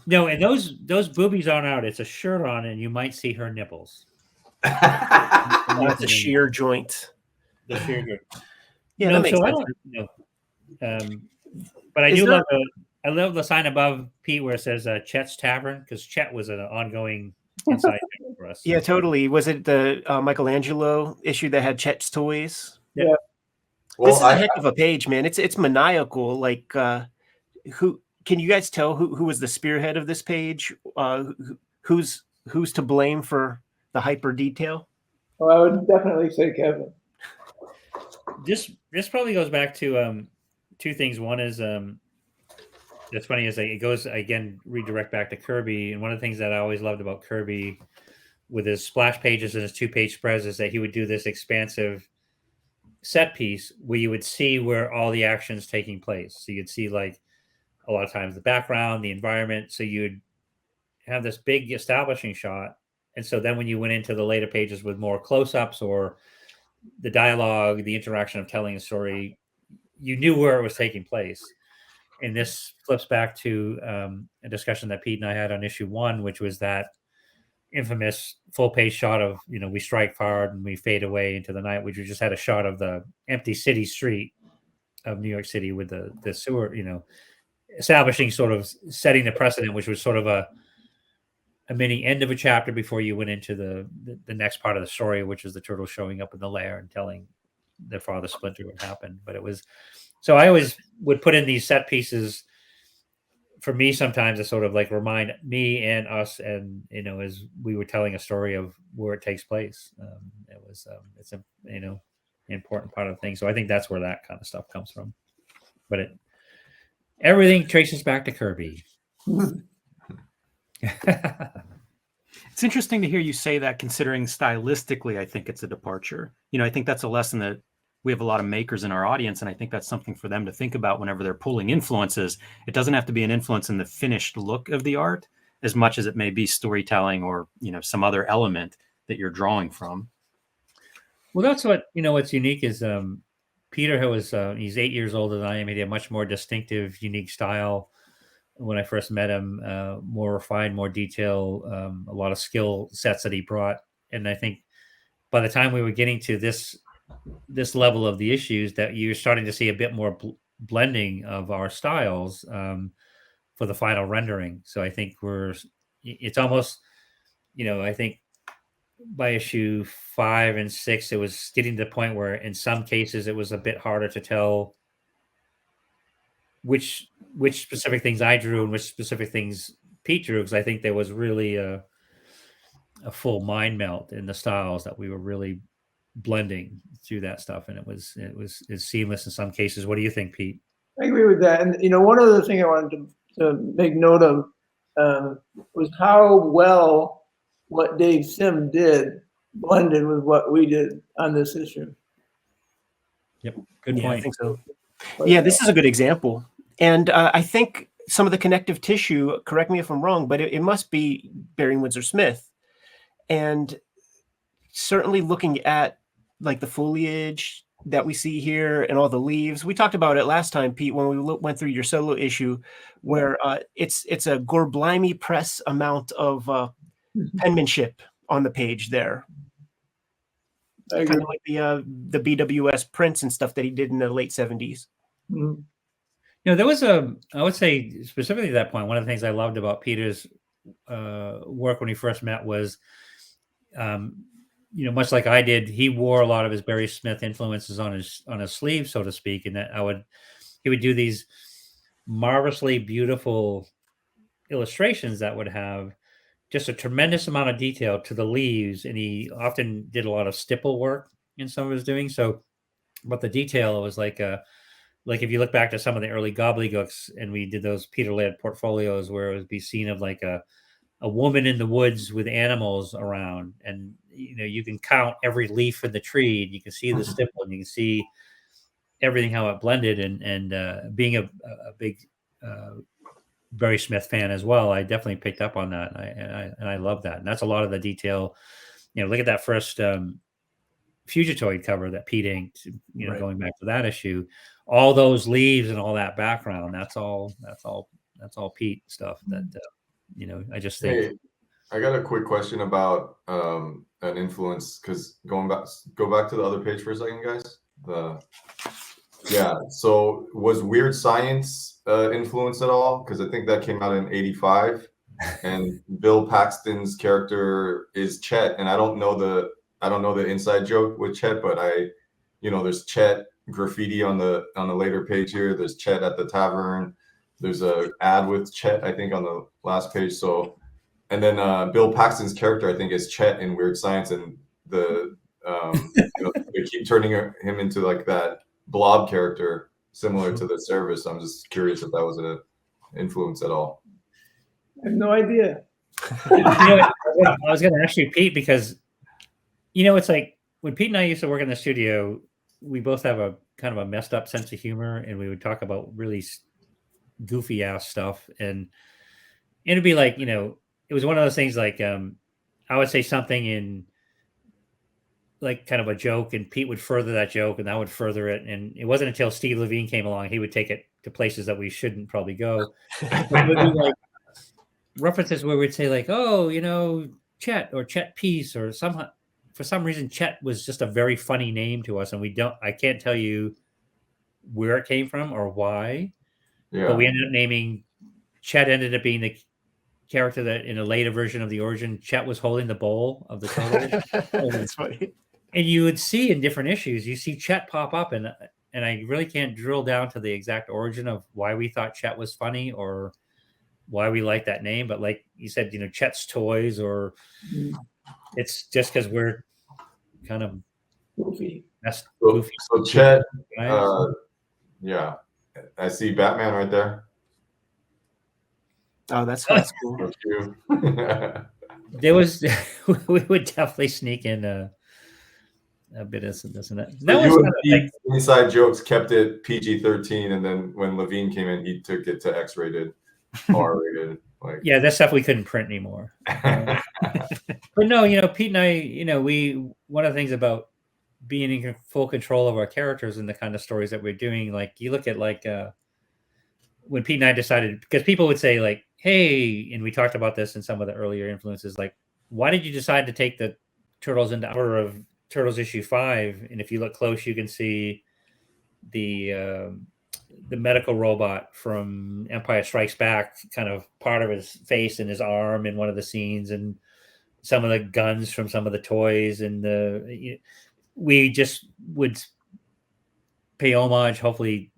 No, and those boobies aren't out. It's a shirt on, and you might see her nipples. That's a sheer joint. The sheer joint. Yeah, no, that makes so sense. I don't. But I love the sign above Pete where it says Chet's Tavern, because Chet was an ongoing inside joke for us. Yeah, totally. Was it the Michelangelo issue that had Chet's toys? Yeah. Well, this is a heck of a page, man. It's maniacal. Like, who can you guys tell who was the spearhead of this page? Who's to blame for the hyper detail? Well, I would definitely say Kevin. This probably goes back to two things. One is that's funny is it goes again redirect back to Kirby, and one of the things that I always loved about Kirby with his splash pages and his 2-page spreads is that he would do this expansive set piece where you would see where all the action's taking place. So you'd see like a lot of times the background, the environment. So you'd have this big establishing shot. And so then when you went into the later pages with more close-ups or the dialogue, the interaction of telling a story, you knew where it was taking place. And this flips back to a discussion that Pete and I had on issue 1, which was that infamous full-page shot of, we strike hard and we fade away into the night, which we just had a shot of the empty city street of New York City with the sewer, establishing sort of setting the precedent, which was sort of a mini end of a chapter before you went into the next part of the story, which is the turtle showing up in the lair and telling their father Splinter what happened. But it was, so I always would put in these set pieces for me sometimes to sort of like remind me and us, and as we were telling a story of where it takes place. It's a important part of the thing. So I think that's where that kind of stuff comes from. But everything traces back to Kirby. It's interesting to hear you say that, considering stylistically, I think it's a departure. I think that's a lesson that we have a lot of makers in our audience, and I think that's something for them to think about whenever they're pulling influences. It doesn't have to be an influence in the finished look of the art as much as it may be storytelling or, some other element that you're drawing from. Well, that's what, what's unique is Peter, who was, he's 8 years older than I am. He had a much more distinctive, unique style when I first met him, more refined, more detail, a lot of skill sets that he brought. And I think by the time we were getting to this level of the issues, that you're starting to see a bit more blending of our styles for the final rendering. So I think it's almost, I think by issue 5 and 6, it was getting to the point where in some cases it was a bit harder to tell which specific things I drew and which specific things Pete drew, because I think there was really a full mind melt in the styles that we were really blending through that stuff, and it's seamless in some cases. What do you think, Pete? I agree with that. And one other thing I wanted to make note of was how well what Dave Sim did blended with what we did on this issue. Yep, good point. I think so. Yeah, this is a good example. And I think some of the connective tissue, correct me if I'm wrong, but it must be Barry Windsor Smith. And certainly looking at like the foliage that we see here and all the leaves. We talked about it last time, Pete, when we went through your solo issue, where it's a Gorblimey press amount of penmanship on the page there. Kind of like the BWS prints and stuff that he did in the late 70s. Mm-hmm. There was I would say specifically at that point, one of the things I loved about Peter's work when he first met was, much like I did, he wore a lot of his Barry Smith influences on his sleeve, so to speak, and that he would do these marvelously beautiful illustrations that would have just a tremendous amount of detail to the leaves, and he often did a lot of stipple work in some of his doing. So, but the detail was like if you look back to some of the early gobbledygooks, and we did those Peter Laird portfolios where it would be seen of like a woman in the woods with animals around, and you can count every leaf in the tree, and you can see the stipple, and you can see everything how it blended. And being a big Barry Smith fan as well, I definitely picked up on that, and I love that. And that's a lot of the detail. Look at that first Fugitoid cover that Pete inked. Right. Going back to that issue, all those leaves and all that background. That's all Pete stuff. That I just think. Hey, I got a quick question about an influence, because go back to the other page for a second, guys. So was Weird Science influence at all? Because I think that came out in '85, and Bill Paxton's character is Chet, and I don't know the inside joke with Chet, but there's Chet graffiti on the later page here. There's Chet at the tavern. There's a ad with Chet, I think, on the last page. So, and then Bill Paxton's character, I think, is Chet in Weird Science, and they keep turning him into like that blob character similar to the Service. I'm just curious if that was an influence at all. I have no idea. I was going to ask you, Pete, because it's like when Pete and I used to work in the studio, we both have a kind of a messed up sense of humor, and we would talk about really goofy ass stuff, and it'd be like, it was one of those things like I would say something in like kind of a joke, and Pete would further that joke, and I would further it, and it wasn't until Steve Levine came along he would take it to places that we shouldn't probably go. It would be like references where we'd say like, oh, Chet or Chet Piece, or somehow for some reason Chet was just a very funny name to us, and I can't tell you where it came from or why. Yeah. But we ended up naming Chet, ended up being the character that in a later version of the origin, Chet was holding the bowl of the turtle. That's funny. And you would see in different issues, you see Chet pop up, and I really can't drill down to the exact origin of why we thought Chet was funny or why we like that name. But like you said, Chet's Toys, or it's just because we're kind of goofy. So Chet, yeah. I see Batman right there. Oh, that's cool. There was, we would definitely sneak in a bit of this and that. So you and Pete, inside jokes, kept it PG-13, and then when Levine came in, he took it to X-rated, R-rated. Yeah, that's stuff we couldn't print anymore. But no, Pete and I, one of the things about being in full control of our characters and the kind of stories that we're doing, like you look at when Pete and I decided, because people would say like, hey, and we talked about this in some of the earlier influences, like, why did you decide to take the Turtles into order of Turtles issue 5? And if you look close, you can see the medical robot from Empire Strikes Back, kind of part of his face and his arm in one of the scenes, and some of the guns from some of the toys, and we just would pay homage, hopefully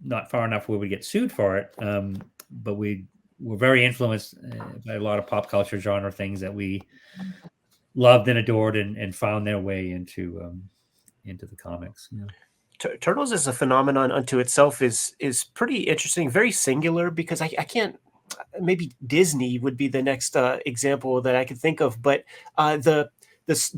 not far enough where we get sued for it, but we were very influenced by a lot of pop culture genre things that we loved and adored and found their way into the comics. Yeah. Turtles as a phenomenon unto itself is pretty interesting, very singular, because I can't, maybe Disney would be the next example that I could think of, but the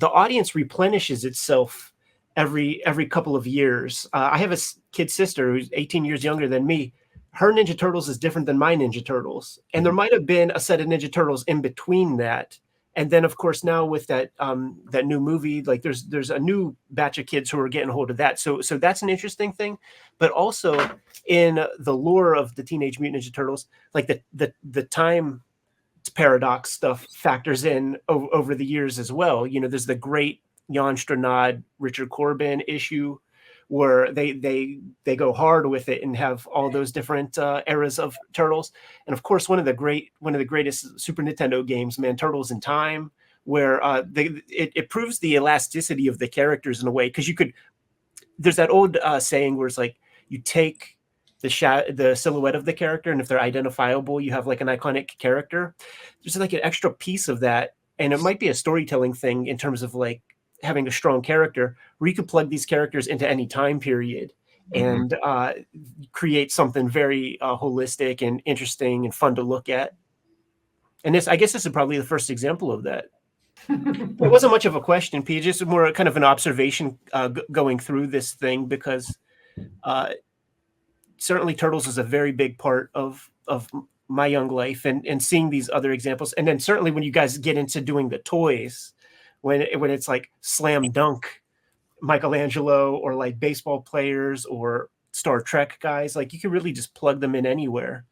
audience replenishes itself every couple of years. I have a kid sister who's 18 years younger than me. Her Ninja Turtles is different than my Ninja Turtles, and there might have been a set of Ninja Turtles in between that. And then, of course, now with that that new movie, like there's a new batch of kids who are getting a hold of that. So that's an interesting thing. But also in the lore of the Teenage Mutant Ninja Turtles, like the time paradox stuff factors in over the years as well. You know, there's the great Jan Stranad, Richard Corbin issue where they go hard with it and have all those different eras of Turtles. And of course, one of the greatest Super Nintendo games, man, Turtles in Time, where it proves the elasticity of the characters in a way, because there's that old saying where it's like you take the silhouette of the character, and if they're identifiable, you have like an iconic character. There's like an extra piece of that, and it might be a storytelling thing in terms of like having a strong character where you could plug these characters into any time period and create something very holistic and interesting and fun to look at. And I guess this is probably the first example of that. It wasn't much of a question, P. Just more kind of an observation going through this thing, because certainly Turtles is a very big part of my young life, and seeing these other examples. And then certainly when you guys get into doing the toys, when it's like slam dunk Michelangelo or like baseball players or Star Trek guys, like you can really just plug them in anywhere.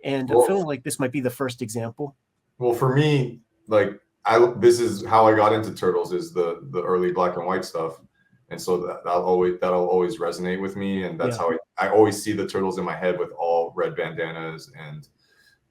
And I feel like this might be the first example. Well, for me, like this is how I got into Turtles, is the early black and white stuff. And so that'll always resonate with me. And that's how I always see the Turtles in my head with all red bandanas and,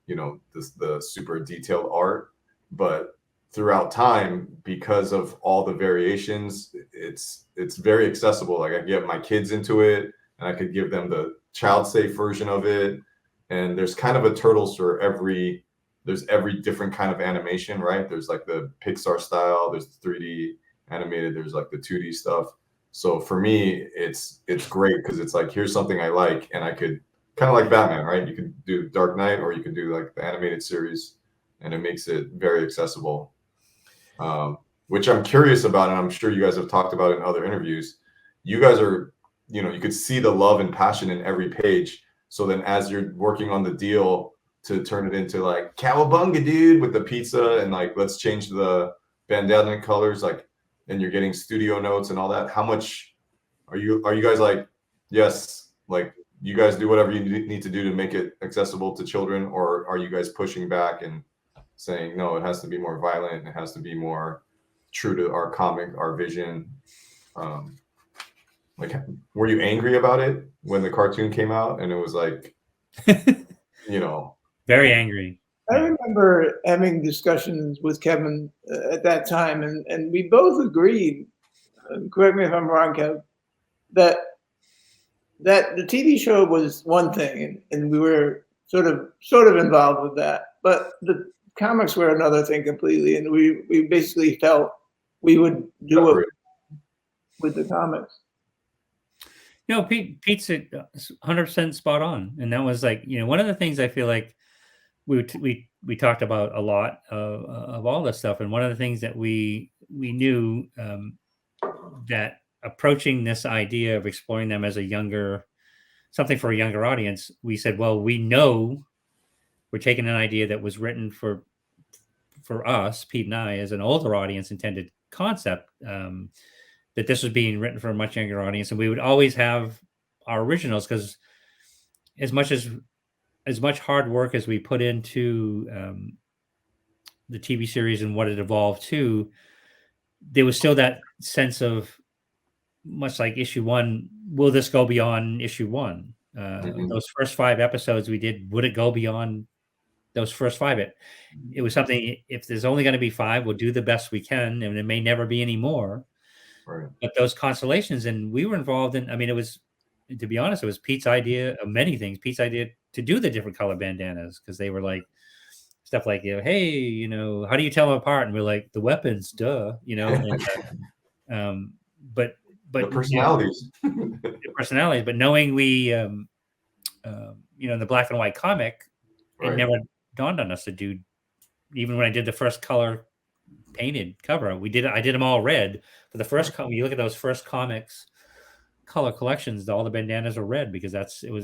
you know, the super detailed art. But throughout time, because of all the variations, it's very accessible. Like I can get my kids into it, and I could give them the child safe version of it. And there's kind of a Turtles for every different kind of animation, right? There's like the Pixar style, there's the 3D animated, there's like the 2D stuff. So for me, it's great because it's like, here's something I like, and I could kind of like Batman, right? You could do Dark Knight, or you could do like the animated series, and it makes it very accessible. Which I'm curious about, and I'm sure you guys have talked about in other interviews. You guys are, you know, you could see the love and passion in every page. So then as you're working on the deal to turn it into like cowabunga, dude, with the pizza, and like, let's change the bandana colors, like, and you're getting studio notes and all that, how much are you guys like, yes, like you guys do whatever you need to do to make it accessible to children? Or are you guys pushing back and saying, no, it has to be more violent, it has to be more true to our comic, our vision? Like, were you angry about it when the cartoon came out and it was like, you know? Very angry. I remember having discussions with Kevin at that time, and we both agreed, correct me if I'm wrong, Kev, that the TV show was one thing, and we were sort of involved with that, but the comics were another thing completely, and we basically felt we would do it with the comics. You know, Pete's 100% spot on, and that was like, you know, one of the things I feel like we talked about a lot of all this stuff, and one of the things that we knew that approaching this idea of exploring them as something for a younger audience, we said, well, we know we're taking an idea that was written for us, Pete and I, as an older audience intended concept, that this was being written for a much younger audience, and we would always have our originals, because as much hard work as we put into the TV series and what it evolved to, there was still that sense of, much like issue 1, will this go beyond issue 1? Those first 5 episodes we did, would it go beyond those first 5? It was something, if there's only going to be 5, we'll do the best we can, and it may never be any more. Right. But those constellations, and we were involved in, I mean, it was to be honest, it was Pete's idea of many things. Pete's idea to do the different color bandanas, because they were like stuff like, hey, how do you tell them apart? And we're like, the weapons, duh, but the personalities, the personalities. But knowing we, in the black and white comic, it right. never dawned on us to do. Even when I did the first color painted cover, I did them all red. For the first, you look at those first comics color collections, all the bandanas are red, because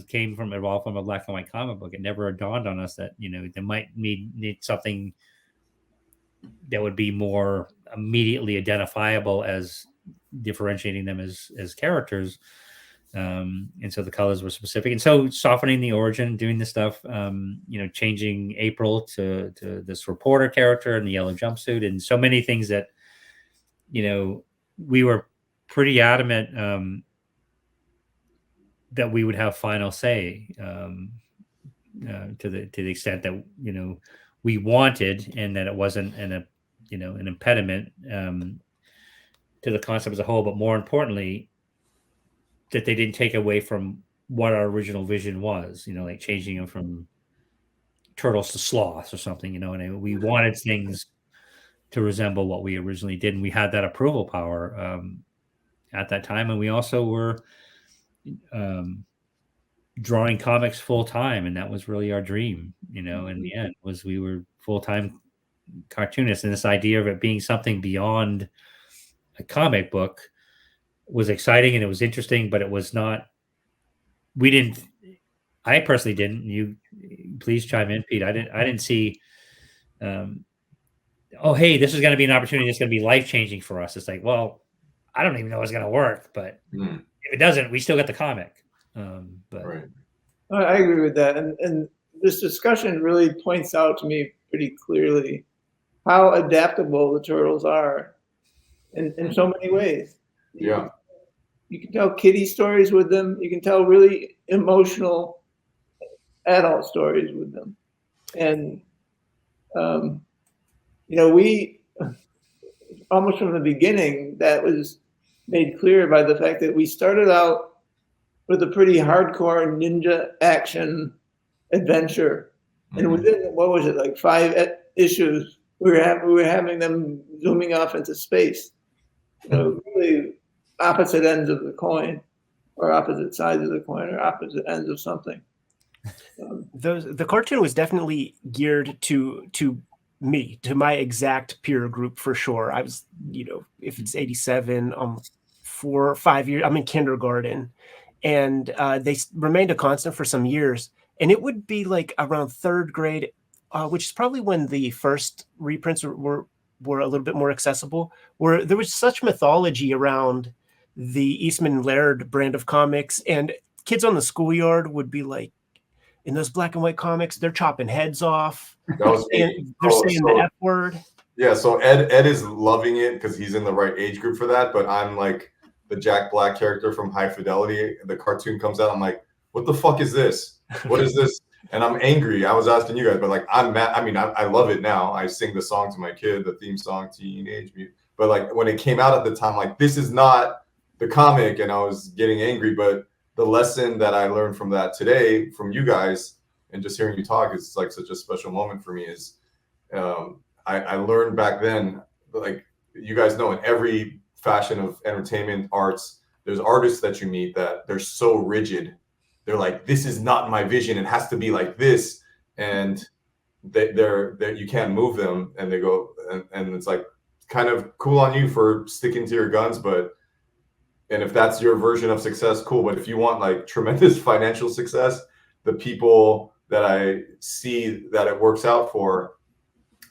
came from a black and white comic book. It never dawned on us that they might need something that would be more immediately identifiable as differentiating them as characters. And so the colors were specific, and so softening the origin, doing this stuff, changing April to this reporter character in the yellow jumpsuit, and so many things that we were pretty adamant that we would have final say, to the extent that we wanted, and that it wasn't an impediment to the concept as a whole, but more importantly, that they didn't take away from what our original vision was, like changing them from turtles to sloths or something, and we wanted things to resemble what we originally did, and we had that approval power at that time, and we also were drawing comics full time, and that was really our dream, in the end, was we were full-time cartoonists, and this idea of it being something beyond a comic book was exciting, and it was interesting, but it was not. I personally didn't. You please chime in, Pete. I didn't see. Oh, hey, this is going to be an opportunity that's going to be life-changing for us. It's like, well, I don't even know it's going to work, but if it doesn't, we still get the comic. But Right. I agree with that, and this discussion really points out to me pretty clearly how adaptable the turtles are in so many ways. Yeah. You can tell kiddie stories with them. You can tell really emotional adult stories with them. And, we, almost from the beginning, that was made clear by the fact that we started out with a pretty hardcore ninja action adventure. And within, what was it, like 5 issues, we were having them zooming off into space. Really opposite ends of the coin, or opposite sides of the coin, or opposite ends of something. The cartoon was definitely geared to me, to my exact peer group, for sure. I was, if it's 87, 4 or 5 years, I'm in kindergarten, and they remained a constant for some years. And it would be like around 3rd grade, which is probably when the first reprints were a little bit more accessible, where there was such mythology around the Eastman and Laird brand of comics, and kids on the schoolyard would be like, in those black and white comics, they're chopping heads off. That was and they're saying the F word. Yeah, so Ed is loving it because he's in the right age group for that, but I'm like the Jack Black character from High Fidelity. The cartoon comes out, I'm like, what the fuck is this? What is this? And I'm angry. I was asking you guys, but like, I'm mad. I mean, I love it now. I sing the song to my kid, the theme song, Teenage Mutant. But like when it came out at the time, like, this is not the comic, and I was getting angry. But the lesson that I learned from that today, from you guys, and just hearing you talk, is like such a special moment for me. Is I learned back then, like you guys know, in every fashion of entertainment arts, there's artists that you meet that they're so rigid. They're like, this is not my vision. It has to be like this. And they're you can't move them. And they go, and it's like kind of cool on you for sticking to your guns. And if that's your version of success, cool. But if you want like tremendous financial success, the people that I see that it works out for,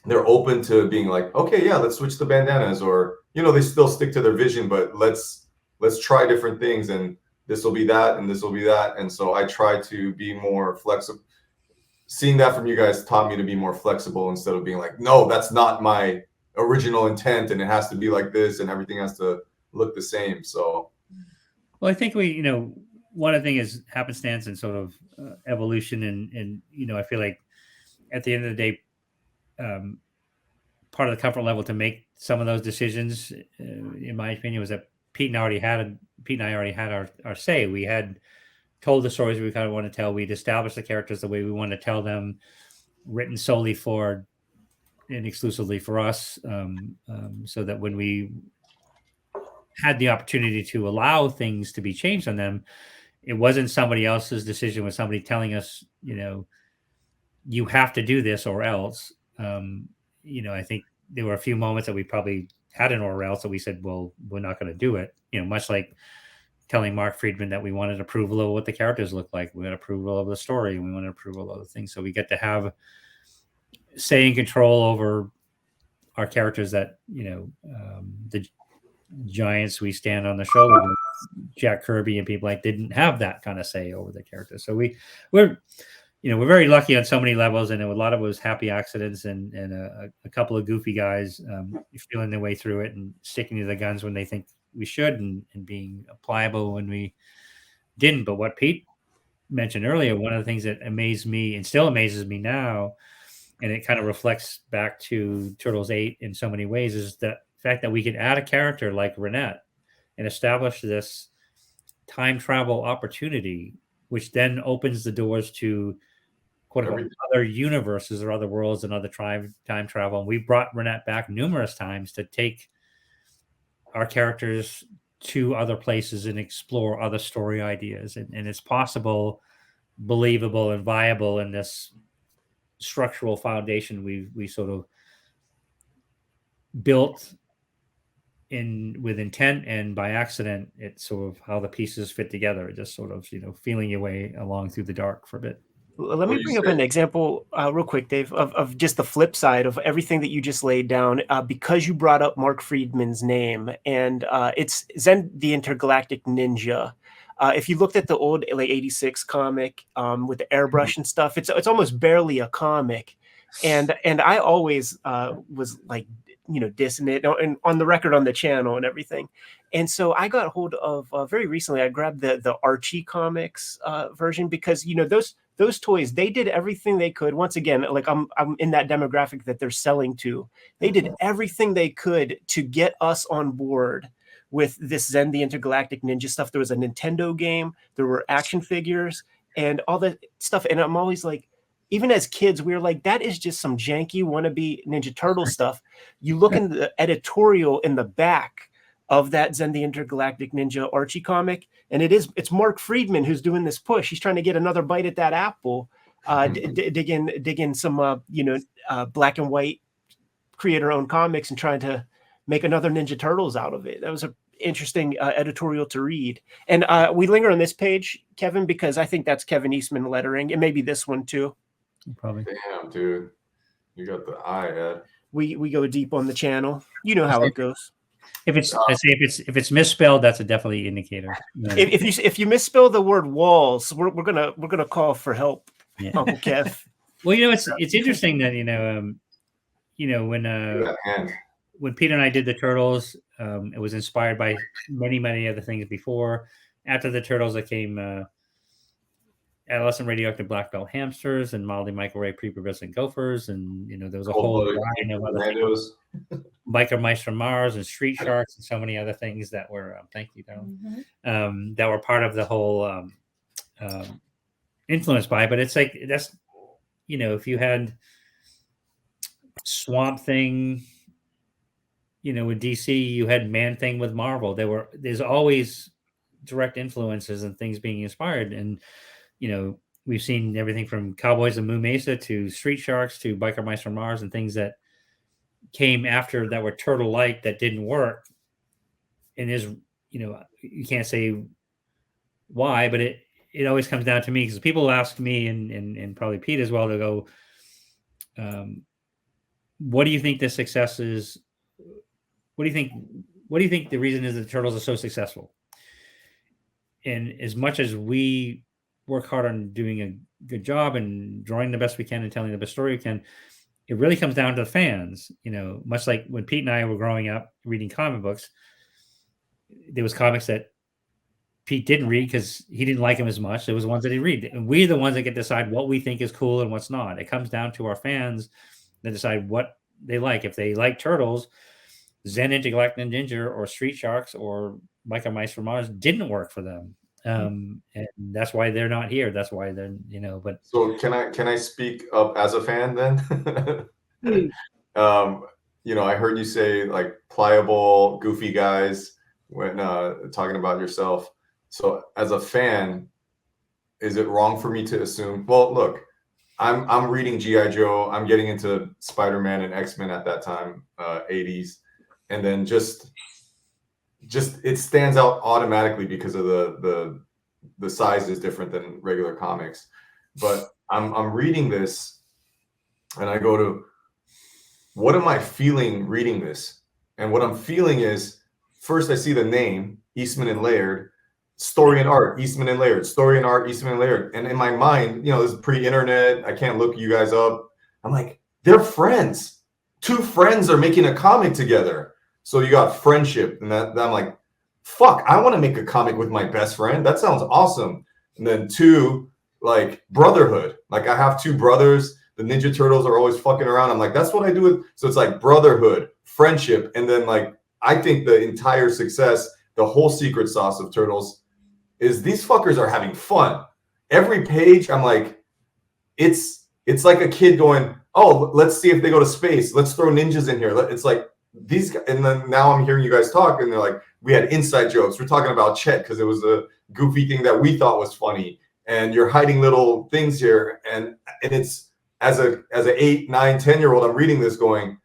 they're open to being like, okay, yeah, let's switch the bandanas, or, they still stick to their vision, but let's try different things, and this will be that, and this will be that. And so I try to be more flexible. Seeing that from you guys taught me to be more flexible, instead of being like, no, that's not my original intent, and it has to be like this, and everything has to look the same. So, well, I think we, one of the things is happenstance and sort of evolution, and I feel like at the end of the day, part of the comfort level to make some of those decisions, in my opinion, was that Pete and I already had our say. We had told the stories we kind of want to tell. We'd established the characters the way we want to tell them, written solely for and exclusively for us, so that when we had the opportunity to allow things to be changed on them, it wasn't somebody else's decision. It was somebody telling us, you have to do this or else. I think there were a few moments that we probably had an or else that we said, well, we're not going to do it. Much like telling Mark Friedman that we wanted approval of what the characters look like. We had approval of the story, and we wanted approval of the things. So we get to have say and control over our characters that, the giants we stand on the shoulder with, Jack Kirby and people like didn't have that kind of say over the characters. So we're very lucky on so many levels, and a lot of it was happy accidents and a couple of goofy guys feeling their way through it and sticking to the guns when they think we should, and being pliable when we didn't. But what Pete mentioned earlier, one of the things that amazed me and still amazes me now, and it kind of reflects back to Turtles 8 in so many ways, is the fact that we could add a character like Renette and establish this time travel opportunity, which then opens the doors to quote unquote other universes or other worlds and other time travel. And we brought Renette back numerous times to take our characters to other places and explore other story ideas. And it's possible, believable, and viable in this structural foundation we sort of built with intent, and by accident, it's sort of how the pieces fit together. It just sort of, feeling your way along through the dark for a bit. Let me bring up an example real quick, Dave, of just the flip side of everything that you just laid down, because you brought up Mark Friedman's name, and it's Zen the Intergalactic Ninja. If you looked at the old 86 comic with the airbrush and stuff, it's almost barely a comic. And I always was like, dissing it, and on the record on the channel and everything. And so I got hold of very recently, I grabbed the Archie comics version, because those toys, they did everything they could. Once again, like I'm in that demographic that they're selling to. They did everything they could to get us on board with this Zen the Intergalactic Ninja stuff. There was a Nintendo game, there were action figures, and all that stuff. And I'm always like, even as kids, we were like, that is just some janky wannabe Ninja Turtle stuff. You look in the editorial in the back of that Zen the Intergalactic Ninja Archie comic, and it's Mark Friedman who's doing this push. He's trying to get another bite at that apple, dig in some black and white creator-owned comics and trying to make another Ninja Turtles out of it. That was an interesting editorial to read. And we linger on this page, Kevin, because I think that's Kevin Eastman lettering, and maybe this one too. Probably. Damn, dude, you got the eye, Ed. We go deep on the channel. You know how it goes. If it's misspelled, that's a definitely indicator. If you misspell the word walls, we're gonna call for help, yeah. Uncle Kev. Well, it's interesting that when Peter and I did the Turtles, it was inspired by many other things before. After the Turtles, it came Adolescent Radioactive Black Belt Hamsters and Mildly Microwave Prepubescent Gophers, and there was a whole variety of other things. Biker Mice from Mars and Street Sharks and so many other things that were thank you, Darren, that were part of the whole influenced by. But it's like that's if you had Swamp Thing, with DC, you had Man Thing with Marvel. There's always direct influences and things being inspired, and we've seen everything from Cowboys of Moo Mesa to Street Sharks to Biker Mice from Mars and things that came after that were turtle-like that didn't work. And you can't say why, but it always comes down to me, because people ask me and probably Pete as well to go, what do you think the success is? What do you think the reason is that the Turtles are so successful? And as much as we work hard on doing a good job and drawing the best we can and telling the best story we can, it really comes down to the fans. Much like when Pete and I were growing up reading comic books, there was comics that Pete didn't read because he didn't like them as much. There was ones that he read, and we're the ones that get to decide what we think is cool and what's not. It comes down to our fans that decide what they like. If they like Turtles, Zen Intergalactic Ninja or Street Sharks or Biker Mice from Mars didn't work for them. and that's why they're not here. That's why they're, but So can I speak up as a fan then? Please. I heard you say like pliable, goofy guys when talking about yourself. So as a fan, is it wrong for me to assume? Well, look, I'm reading G.I. Joe. I'm getting into Spider-Man and X-Men at that time, 80s, and then just it stands out automatically because of the size is different than regular comics. But I'm reading this, and I go to, what am I feeling reading this? And what I'm feeling is, first I see the name Eastman and Laird, story and art, Eastman and Laird, story and art, Eastman and Laird. And in my mind, this is pre-internet. I can't look you guys up. I'm like, they're friends. Two friends are making a comic together. So you got friendship, and that I'm like, fuck, I want to make a comic with my best friend. That sounds awesome. And then two, like brotherhood. Like I have two brothers. The Ninja Turtles are always fucking around. I'm like, that's what I do with. So it's like brotherhood, friendship, and then like I think the entire success, the whole secret sauce of Turtles, is these fuckers are having fun. Every page, I'm like, it's like a kid going, oh, let's see if they go to space. Let's throw ninjas in here. It's like these guys, and then now I'm hearing you guys talk, and they're like, we had inside jokes. We're talking about Chet because it was a goofy thing that we thought was funny, and you're hiding little things here, and it's as a 8, 9, 10-year-old, I'm reading this going,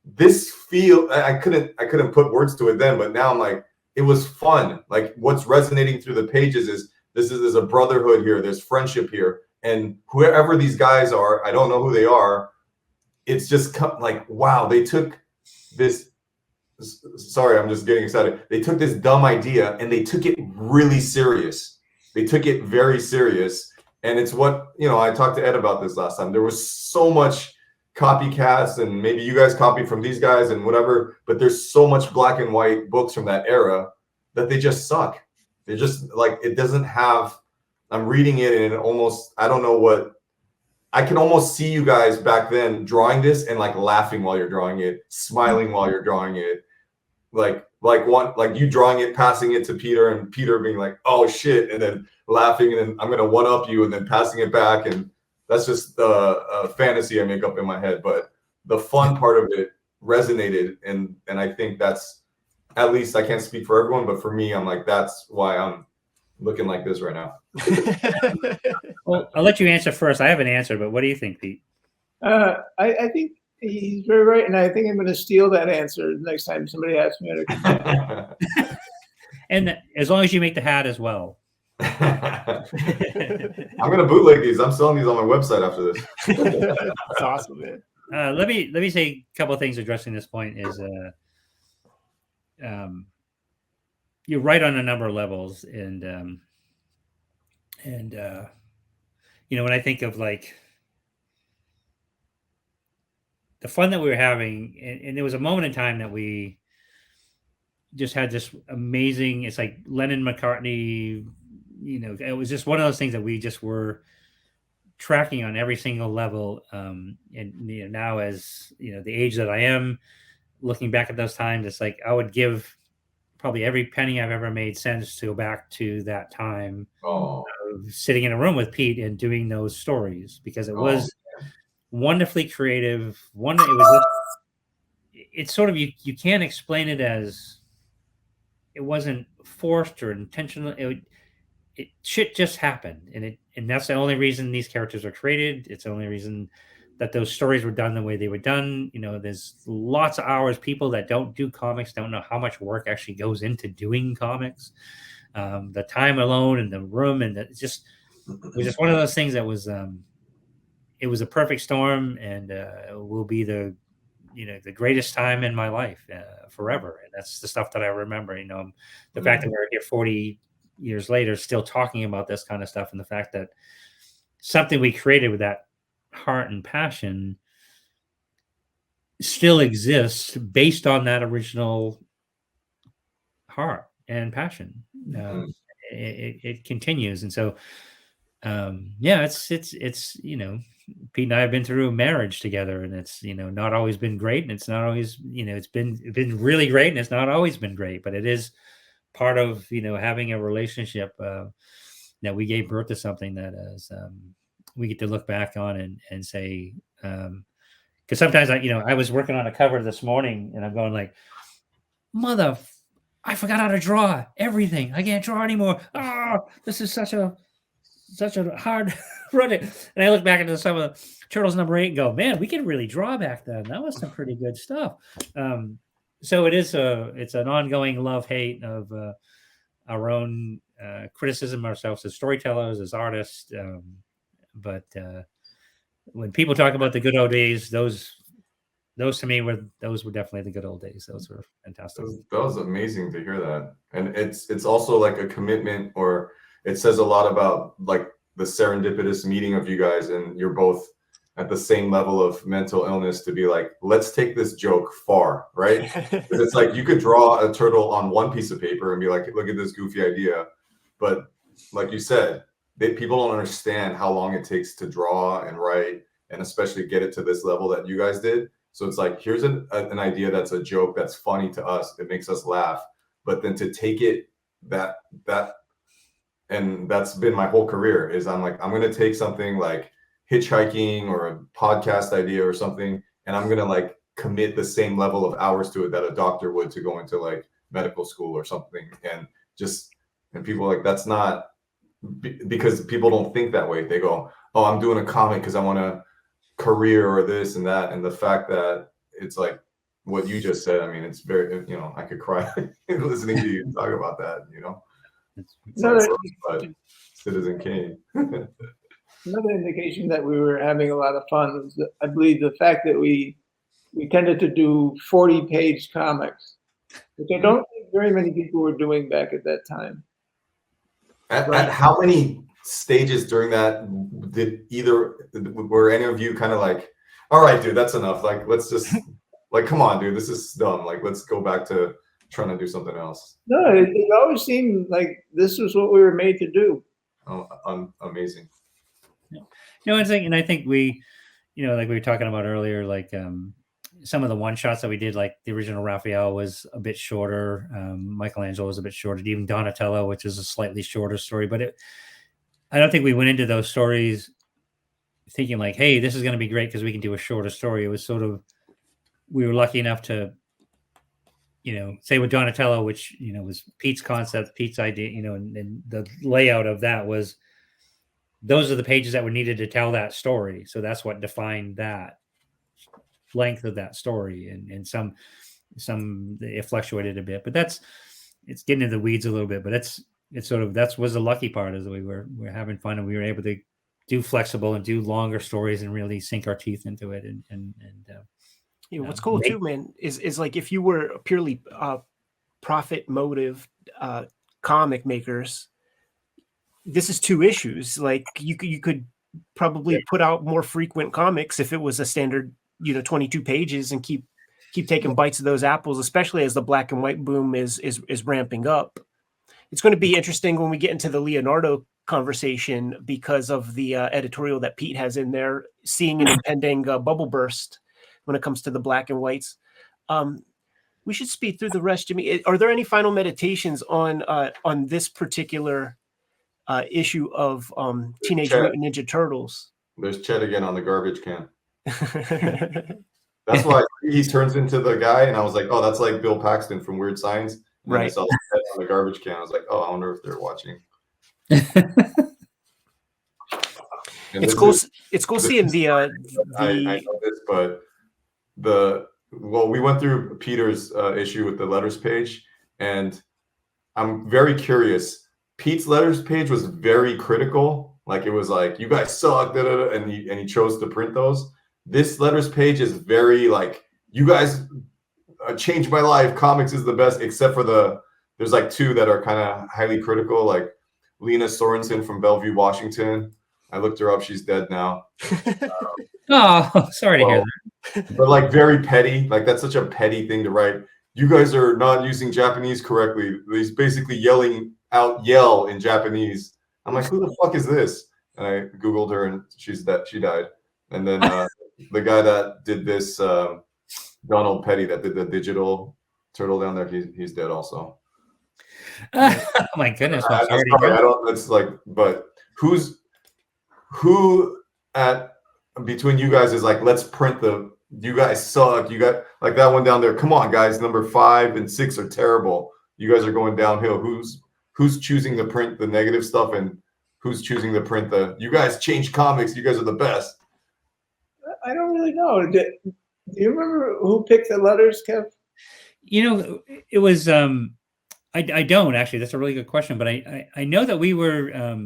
this I couldn't put words to it then, but now I'm like, it was fun. Like what's resonating through the pages is there's a brotherhood here, there's friendship here, and whoever these guys are, I don't know who they are. It's just like, wow, they took this. Sorry, I'm just getting excited. They took this dumb idea and they took it really serious. They took it very serious. And it's what, I talked to Ed about this last time. There was so much copycats, and maybe you guys copied from these guys and whatever, but there's so much black and white books from that era that they just suck. They're just like, it doesn't have, I'm reading it and I don't know what, I can almost see you guys back then drawing this and like laughing while you're drawing it, smiling while you're drawing it. Like you drawing it, passing it to Peter, and Peter being like, oh shit, and then laughing, and then I'm gonna one up you, and then passing it back, and that's just a fantasy I make up in my head. But the fun part of it resonated, and I think that's, at least I can't speak for everyone, but for me, I'm like, that's why I'm looking like this right now. Well, I'll let you answer first. I have an answer, but what do you think, Pete? I think he's very right, and I think I'm going to steal that answer next time somebody asks me. And as long as you make the hat as well. I'm going to bootleg these. I'm selling these on my website after this. That's awesome, man. Let me say a couple of things addressing this point. Is you're right on a number of levels, and when I think of like the fun that we were having, and there was a moment in time that we just had this amazing, it's like Lennon McCartney, it was just one of those things that we just were tracking on every single level. And now as the age that I am, looking back at those times, it's like I would give probably every penny I've ever made sense to go back to that time of sitting in a room with Pete and doing those stories, because it was wonderfully creative. It's sort of, you can't explain it as it wasn't forced or intentional. It shit just happened, and that's the only reason these characters are created. It's the only reason that those stories were done the way they were done. There's lots of hours. People that don't do comics don't know how much work actually goes into doing comics. The time alone in the room, and it was just one of those things that was it was a perfect storm, and will be the greatest time in my life forever. And that's the stuff that I remember. The fact that we're here 40 years later still talking about this kind of stuff, and the fact that something we created with that heart and passion still exists based on that original heart and passion. It continues. And so it's Pete and I have been through a marriage together, and it's not always been great, and it's not always it's been really great, and it's not always been great, but it is part of having a relationship that we gave birth to something that is we get to look back on and say, because sometimes I was working on a cover this morning and I'm going like, I forgot how to draw everything. I can't draw anymore. This is such a hard run. And I look back into some of Turtles number 8 and go, man, we could really draw back then. That was some pretty good stuff. So it's an ongoing love-hate of our own criticism of ourselves as storytellers, as artists. But when people talk about the good old days, those to me were definitely the good old days. Those were fantastic. That was amazing to hear that. And it's also like a commitment, or it says a lot about like the serendipitous meeting of you guys, and you're both at the same level of mental illness to be like, let's take this joke far, right? It's like you could draw a turtle on one piece of paper and be like, look at this goofy idea. But like you said, people don't understand how long it takes to draw and write, and especially get it to this level that you guys did. So it's like, here's an idea that's a joke that's funny to us. It makes us laugh. But then to take it and that's been my whole career, is I'm like, I'm going to take something like hitchhiking or a podcast idea or something, and I'm going to like commit the same level of hours to it that a doctor would to go into like medical school or something. And people are like, that's not, because people don't think that way. They go, oh, I'm doing a comic because I want a career or this and that. And the fact that it's like what you just said, I mean, it's very, I could cry listening to you talk about that, It's like, Citizen Kane. Another indication that we were having a lot of fun was that I believe the fact that we tended to do 40-page comics, which I don't think very many people were doing back at that time. At how many stages during that were any of you kind of like, all right, dude, that's enough. Like, let's just like, come on, dude, this is dumb. Like, let's go back to trying to do something else. No, it always seemed like this was what we were made to do. Oh, amazing. And I think we, like we were talking about earlier, like some of the one shots that we did, like the original Raphael was a bit shorter. Michelangelo was a bit shorter. Even Donatello, which is a slightly shorter story, but I don't think we went into those stories thinking like, hey, this is going to be great because we can do a shorter story. It was sort of, we were lucky enough to, say with Donatello, which, was Pete's concept, Pete's idea, and the layout of that was, those are the pages that were needed to tell that story. So that's what defined that length of that story. And some it fluctuated a bit, but it's getting into the weeds a little bit, but it's sort of, that was the lucky part, is that we're having fun and we were able to do flexible and do longer stories and really sink our teeth into it. What's cool too, man, is like, if you were purely profit motive comic makers, this is 2 issues. Like you could probably put out more frequent comics if it was a standard, 22 pages, and keep taking bites of those apples, especially as the black and white boom is ramping up. It's going to be interesting when we get into the Leonardo conversation because of the editorial that Pete has in there, seeing an impending bubble burst when it comes to the black and whites. We should speed through the rest, Jimmy. Are there any final meditations on this particular issue of Teenage Mutant Ninja Turtles? There's Chet again on the garbage can. That's why he turns into the guy, and I was like, oh, that's like Bill Paxton from Weird Science. And right. I saw Chet on the garbage can. I was like, oh, I wonder if they're watching. It's cool. It's cool seeing the. I know this, but we went through Peter's issue with the letters page, and I'm very curious. Pete's letters page was very critical. Like, it was like, you guys suck, and he chose to print those. This letters page is very like, you guys changed my life. Comics is the best, except for there's like 2 that are kind of highly critical, like Lena Sorensen from Bellevue, Washington. I looked her up. She's dead now. Oh, sorry to hear that. But like, very petty. Like, that's such a petty thing to write. You guys are not using Japanese correctly. He's basically yell in Japanese. I'm like, who the fuck is this? And I Googled her, and she died. And then the guy that did this, Donald Petty, that did the digital turtle down there, he's dead also. Oh my goodness! I'm That's sorry to probably, hear. I don't. That's like, but who at between you guys is like, let's print the. You guys suck. You got like that one down there. Come on, guys. Number 5 and 6 are terrible. You guys are going downhill. Who's choosing to print the negative stuff and who's choosing to print the? You guys change comics. You guys are the best. I don't really know. Do you remember who picked the letters, Kev? You know, it was. I don't actually. That's a really good question. But I know that we were.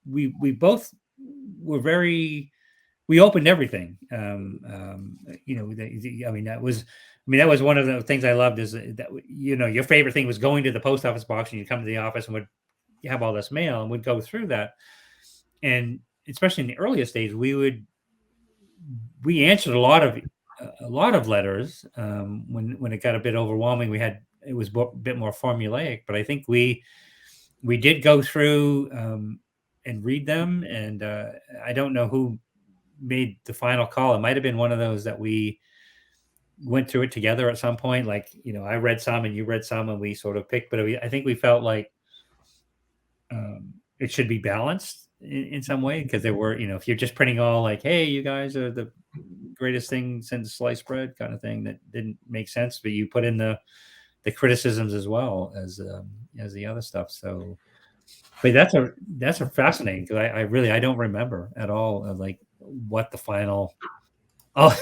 We both were very. We opened everything. You know, I mean, that was one of the things I loved is that, you know, your favorite thing was going to the post office box and you'd come to the office and would have all this mail and would go through that. And especially in the earliest days, we answered a lot of letters. When it got a bit overwhelming, it was a bit more formulaic, but I think we did go through and read them. And I don't know who made the final call. It might have been one of those that we went through it together at some point. Like, you know, I read some and you read some and we sort of picked, but I think we felt like it should be balanced in some way, because there were, you know, if you're just printing all like, hey, you guys are the greatest thing since sliced bread kind of thing, that didn't make sense, but you put in the criticisms as well as the other stuff. So, but that's a fascinating, because I don't remember at all like what the final. Oh,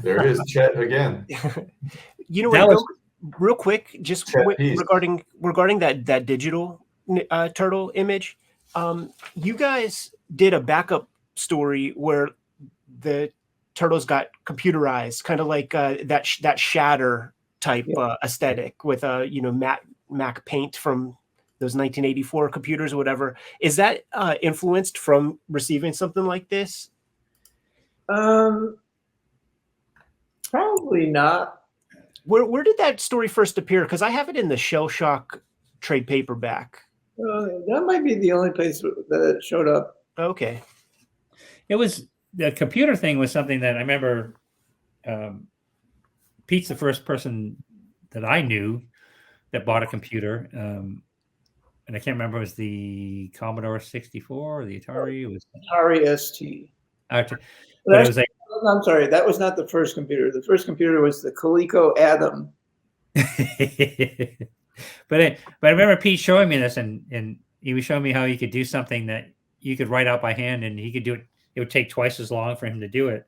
There it is, Chet again. You know That what? was- Real quick, just Chet piece. regarding that digital turtle image. You guys did a backup story where the turtles got computerized, kind of like that Shatter type aesthetic with you know, Mac Paint from those 1984 computers or whatever. Is that influenced from receiving something like this? Probably not. Where did that story first appear? Because I have it in the Shell Shock trade paperback. That might be the only place that it showed up. Okay. It was, the computer thing was something that I remember. Pete's the first person that I knew that bought a computer. And I can't remember, it was the Commodore 64 or the Atari. It was Atari ST. but it was like, I'm sorry, that was not the first computer. The first computer was the Coleco Atom. but I remember Pete showing me this, and he was showing me how he could do something that you could write out by hand, and he could do it. It would take twice as long for him to do it.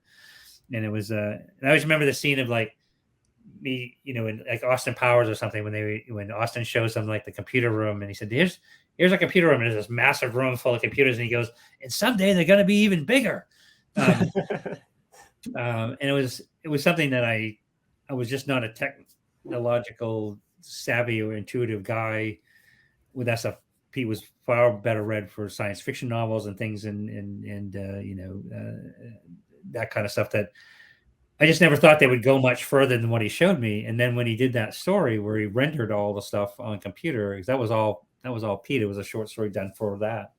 And it was, and I always remember the scene of like me, you know, in like Austin Powers or something, when Austin shows them like the computer room, and he said, here's a computer room, and there's this massive room full of computers, and he goes, and someday they're going to be even bigger. And it was something that I was just not a technological savvy or intuitive guy with that stuff. Pete was far better read for science fiction novels and things, and you know, that kind of stuff that I just never thought they would go much further than what he showed me. And then when he did that story where he rendered all the stuff on computer, that was all Pete. It was a short story done for that,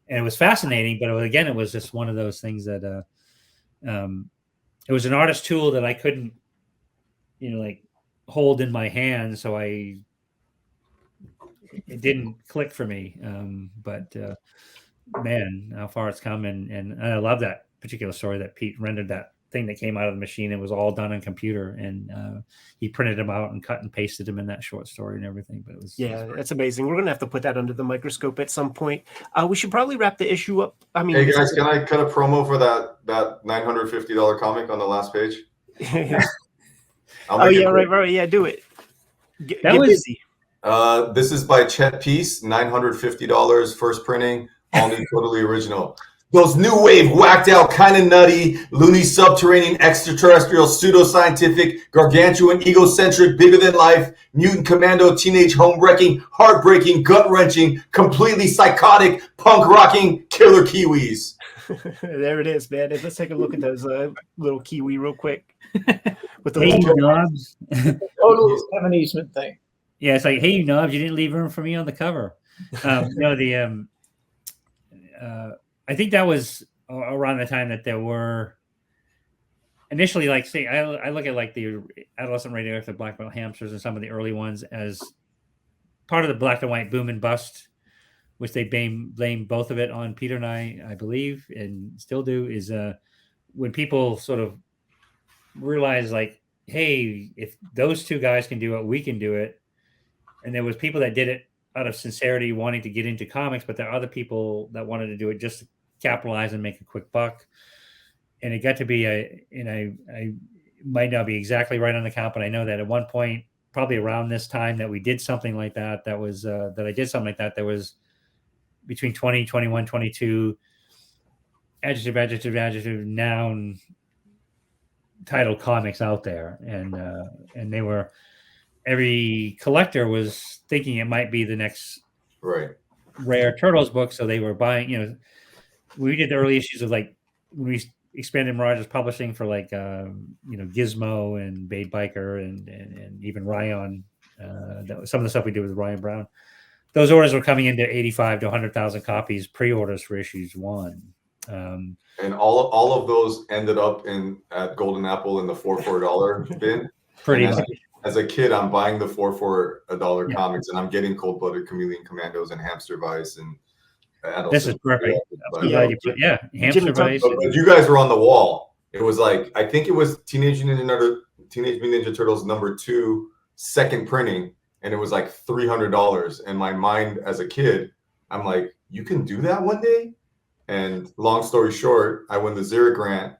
and it was fascinating. But again, it was just one of those things that it was an artist tool that I couldn't, you know, like hold in my hand, so it didn't click for me. But man, how far it's come, and I love that particular story that Pete rendered that thing that came out of the machine. It was all done on computer, and he printed them out and cut and pasted them in that short story and everything. But it was, that's amazing. We're gonna have to put that under the microscope at some point. We should probably wrap the issue up. I mean, hey guys, can I cut a promo for that $950 comic on the last page? Oh yeah, right. Yeah, do it. Get busy. This is by Chet Peace, $950, first printing, all new, totally original. Those new wave, whacked out, kind of nutty, loony, subterranean, extraterrestrial, pseudoscientific, gargantuan, egocentric, bigger than life, mutant commando, teenage home wrecking, heartbreaking, gut wrenching, completely psychotic, punk rocking, killer Kiwis. There it is, man. Let's take a look at those little Kiwi real quick. With the hey, little knobs. Total Kevin Eastman thing. Yeah, it's like, hey, you knobs, you didn't leave room for me on the cover. No, I think that was around the time that there were initially, like, say, I look at like the Adolescent Radioactive Black Belt Hamsters and some of the early ones as part of the black and white boom and bust, which they blame both of it on Peter and I believe, and still do, is when people sort of realize like, hey, if those two guys can do it, we can do it. And there was people that did it out of sincerity, wanting to get into comics, but there are other people that wanted to do it just to capitalize and make a quick buck. And it got to be I might not be exactly right on the count, but I know that at one point, probably around this time, that we did something like that. That was that I did something like that. There was between 20, 21, 22 adjective, noun title comics out there, and they were, every collector was thinking it might be the next rare Turtles book, so they were buying. We did the early issues of like when we expanded Mirage's publishing for like Gizmo and Bade Biker and even Ryan. Some of the stuff we did with Ryan Brown. Those orders were coming into 85 to 100,000 copies pre-orders for issues 1. And all of those ended up at Golden Apple in the $4 bin. Pretty much. As a kid, I'm buying the $4 comics, and I'm getting Cold Blooded Chameleon Commandos and Hamster Vice and this is perfect. Hamster Vice. But you guys were on the wall. It was like, I think it was Teenage Mutant Ninja Turtles #2 second printing, and it was like $300. And my mind as a kid, I'm like, you can do that one day? And long story short, I win the Zira grant.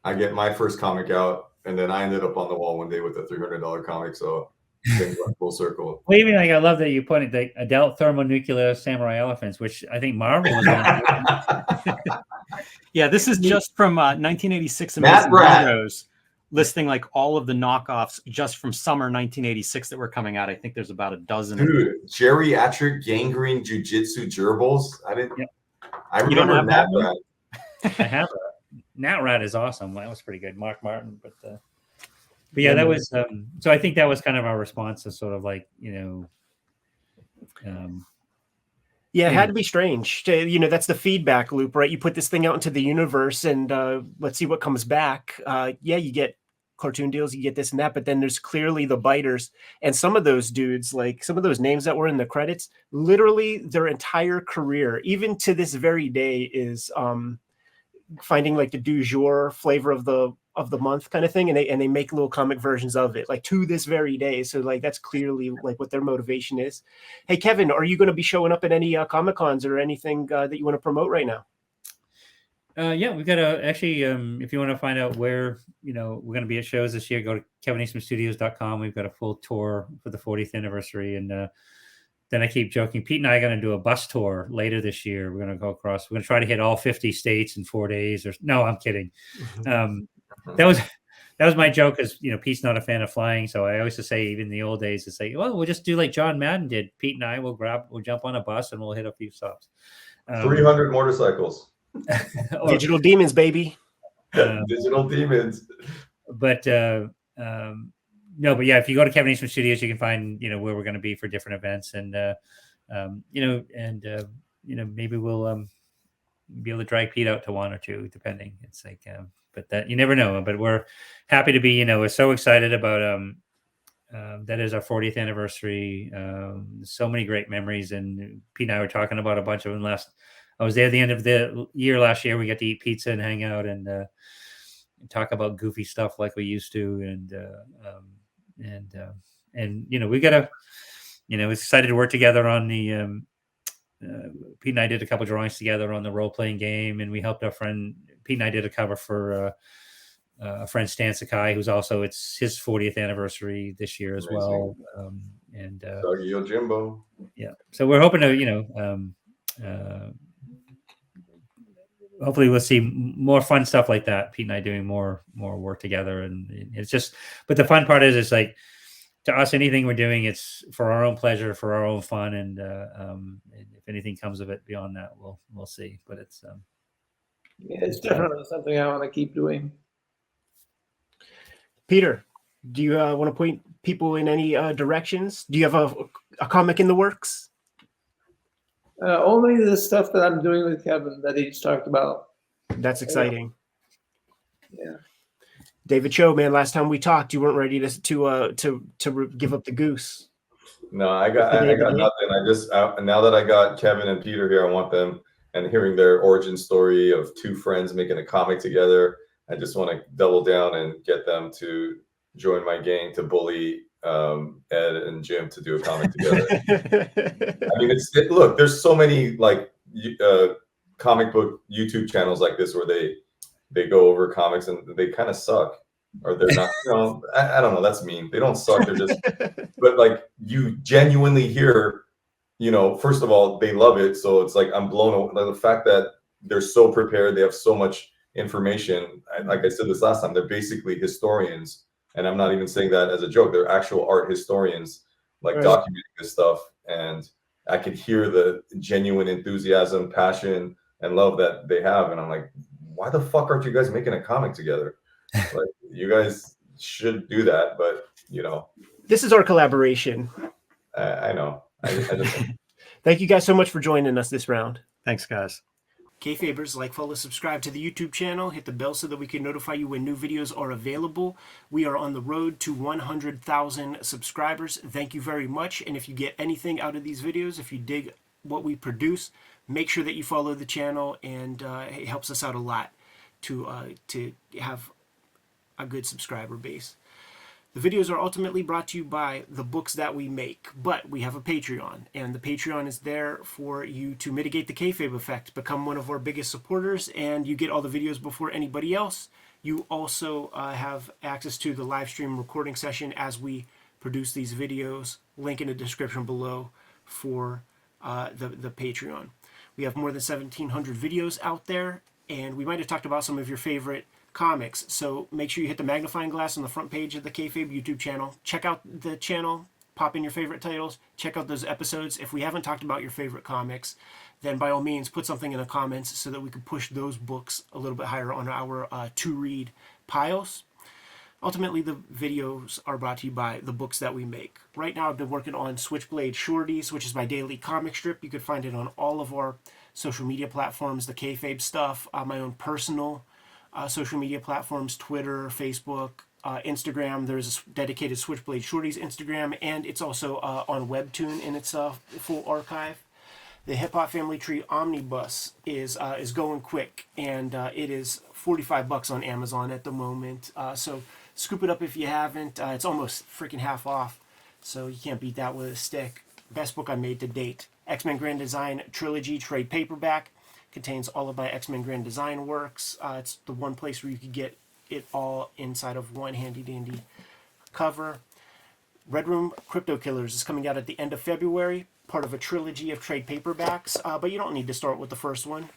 I get my first comic out, and then I ended up on the wall one day with a $300 comic. So things went full circle. Well, even like, I love that you pointed the adult thermonuclear samurai elephants, which I think Marvel was on. Yeah, this is just from 1986 Matt Amazing Brad. Heroes, listing like all of the knockoffs just from summer 1986 that were coming out. I think there's about a dozen. Dude, geriatric gangrene jujitsu gerbils. I You don't remember have Matt that Brad. I have Nat Rat is awesome. That was pretty good. Mark Martin, but yeah, that was so I think that was kind of our response to sort of like, Yeah, it had to be strange. That's the feedback loop, right? You put this thing out into the universe, and let's see what comes back. You get cartoon deals, you get this and that, but then there's clearly the biters. And some of those dudes, like some of those names that were in the credits, literally their entire career, even to this very day, is finding like the du jour flavor of the month kind of thing, and they make little comic versions of it, like to this very day. So like that's clearly like what their motivation is. Hey Kevin, are you going to be showing up at any Comic Cons or anything that you want to promote right now? Yeah, we've got to actually, if you want to find out where we're going to be at shows this year, go to kevineastmanstudios.com. We've got a full tour for the 40th anniversary, and then I keep joking, Pete and I are going to do a bus tour later this year. We're going to go across. We're going to try to hit all 50 states in 4 days. No, I'm kidding. That was my joke, because Pete's not a fan of flying, so I always say, even in the old days, to say, well, we'll just do like John Madden did. Pete and I will jump on a bus and we'll hit a few stops. 300 motorcycles. Digital demons, baby. Digital demons. But no, but yeah, if you go to Kevin Eastman Studios, you can find where we're going to be for different events, and maybe we'll be able to drag Pete out to one or two, depending. It's like, but that you never know. But we're happy to be. We're so excited about that is our 40th anniversary. So many great memories, and Pete and I were talking about a bunch of them I was there at the end of the year last year. We got to eat pizza and hang out and talk about goofy stuff like we used to, and we got to, excited to work together on the. Pete and I did a couple drawings together on the role-playing game, and we helped our friend. Pete and I did a cover for a friend, Stan Sakai, who's also, it's his 40th anniversary this year as well. Yo Jimbo. Yeah, so we're hoping to, hopefully we'll see more fun stuff like that. Pete and I doing more work together, and it's just. But the fun part is, it's like, to us, anything we're doing, it's for our own pleasure, for our own fun, and if anything comes of it beyond that, we'll see. But it's it's definitely something I want to keep doing. Peter, do you want to point people in any directions? Do you have a comic in the works? Only the stuff that I'm doing with Kevin that he's talked about. That's exciting. Yeah. David Choe, man, last time we talked, you weren't ready to give up the goose. No, I got nothing. Now that I got Kevin and Peter here, I want them and hearing their origin story of two friends making a comic together. I just want to double down and get them to join my gang to bully Ed and Jim to do a comic together. I mean, look, there's so many like comic book YouTube channels like this where they go over comics and they kind of suck, or they're not. I don't know. That's mean. They don't suck. They're just. But like you genuinely hear, first of all, they love it. So it's like I'm blown away. Like, the fact that they're so prepared, they have so much information. Like I said this last time, they're basically historians. And I'm not even saying that as a joke. They're actual art historians, like Right. documenting this stuff. And I could hear the genuine enthusiasm, passion, and love that they have. And I'm like, why the fuck aren't you guys making a comic together? Like, you guys should do that, but This is our collaboration. I know. I just Thank you guys so much for joining us this round. Thanks, guys. Kayfabers, like, follow, subscribe to the YouTube channel, hit the bell so that we can notify you when new videos are available. We are on the road to 100,000 subscribers. Thank you very much. And if you get anything out of these videos, if you dig what we produce, make sure that you follow the channel, and it helps us out a lot to have a good subscriber base. The videos are ultimately brought to you by the books that we make, but we have a Patreon, and the Patreon is there for you to mitigate the kayfabe effect, become one of our biggest supporters, and you get all the videos before anybody else. You also have access to the live stream recording session as we produce these videos. Link in the description below for the Patreon. We have more than 1,700 videos out there, and we might have talked about some of your favorite comics, so make sure you hit the magnifying glass on the front page of the Kayfabe YouTube channel. Check out the channel, pop in your favorite titles, check out those episodes. If we haven't talked about your favorite comics, then by all means put something in the comments so that we can push those books a little bit higher on our to-read piles. Ultimately, the videos are brought to you by the books that we make. Right now I've been working on Switchblade Shorties, which is my daily comic strip. You can find it on all of our social media platforms, the Kayfabe stuff, my own personal social media platforms, Twitter, Facebook, Instagram. There's a dedicated Switchblade Shorties Instagram, and it's also on Webtoon in its full archive. The Hip Hop Family Tree Omnibus is going quick, and it is $45 on Amazon at the moment. So scoop it up if you haven't. It's almost freaking half off, so you can't beat that with a stick. Best book I made to date. X-Men Grand Design Trilogy trade paperback. Contains all of my X-Men Grand Design works. It's the one place where you could get it all inside of one handy-dandy cover. Red Room Crypto Killers is coming out at the end of February, part of a trilogy of trade paperbacks, but you don't need to start with the first one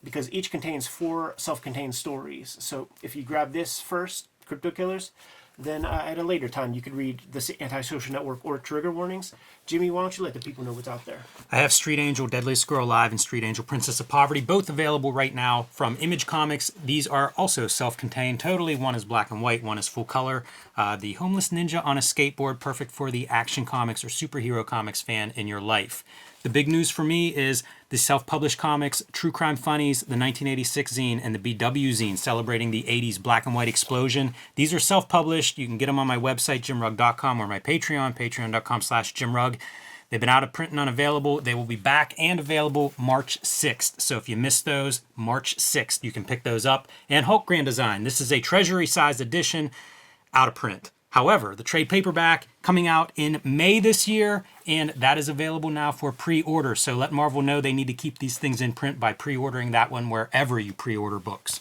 because each contains 4 self-contained stories. So if you grab this first, Crypto Killers, then at a later time you could read the Antisocial Network or Trigger Warnings. Jimmy, why don't you let the people know what's out there? I have Street Angel, Deadliest Girl Alive, and Street Angel, Princess of Poverty, both available right now from Image Comics. These are also self-contained totally. One is black and white, one is full color. The Homeless Ninja on a Skateboard, perfect for the action comics or superhero comics fan in your life. The big news for me is the self-published comics, True Crime Funnies, the 1986 zine, and the BW zine celebrating the 80s black and white explosion. These are self-published. You can get them on my website, jimrugg.com, or my Patreon, patreon.com/jimrugg. They've been out of print and unavailable. They will be back and available March 6th. So if you missed those, March 6th, you can pick those up. And Hulk Grand Design. This is a treasury-sized edition, out of print. However, the trade paperback coming out in May this year, and that is available now for pre-order. So let Marvel know they need to keep these things in print by pre-ordering that one wherever you pre-order books.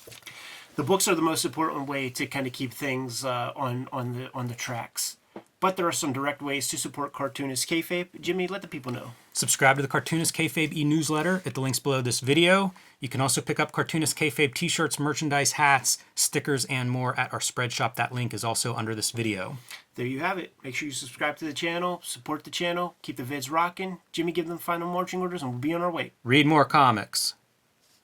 The books are the most important way to kind of keep things on the tracks. But there are some direct ways to support Cartoonist Kayfabe. Jimmy, let the people know. Subscribe to the Cartoonist Kayfabe e-newsletter at the links below this video. You can also pick up Cartoonist Kayfabe t-shirts, merchandise, hats, stickers, and more at our spread shop. That link is also under this video. There you have it. Make sure you subscribe to the channel, support the channel, keep the vids rocking. Jimmy, give them final marching orders, and we'll be on our way. Read more comics.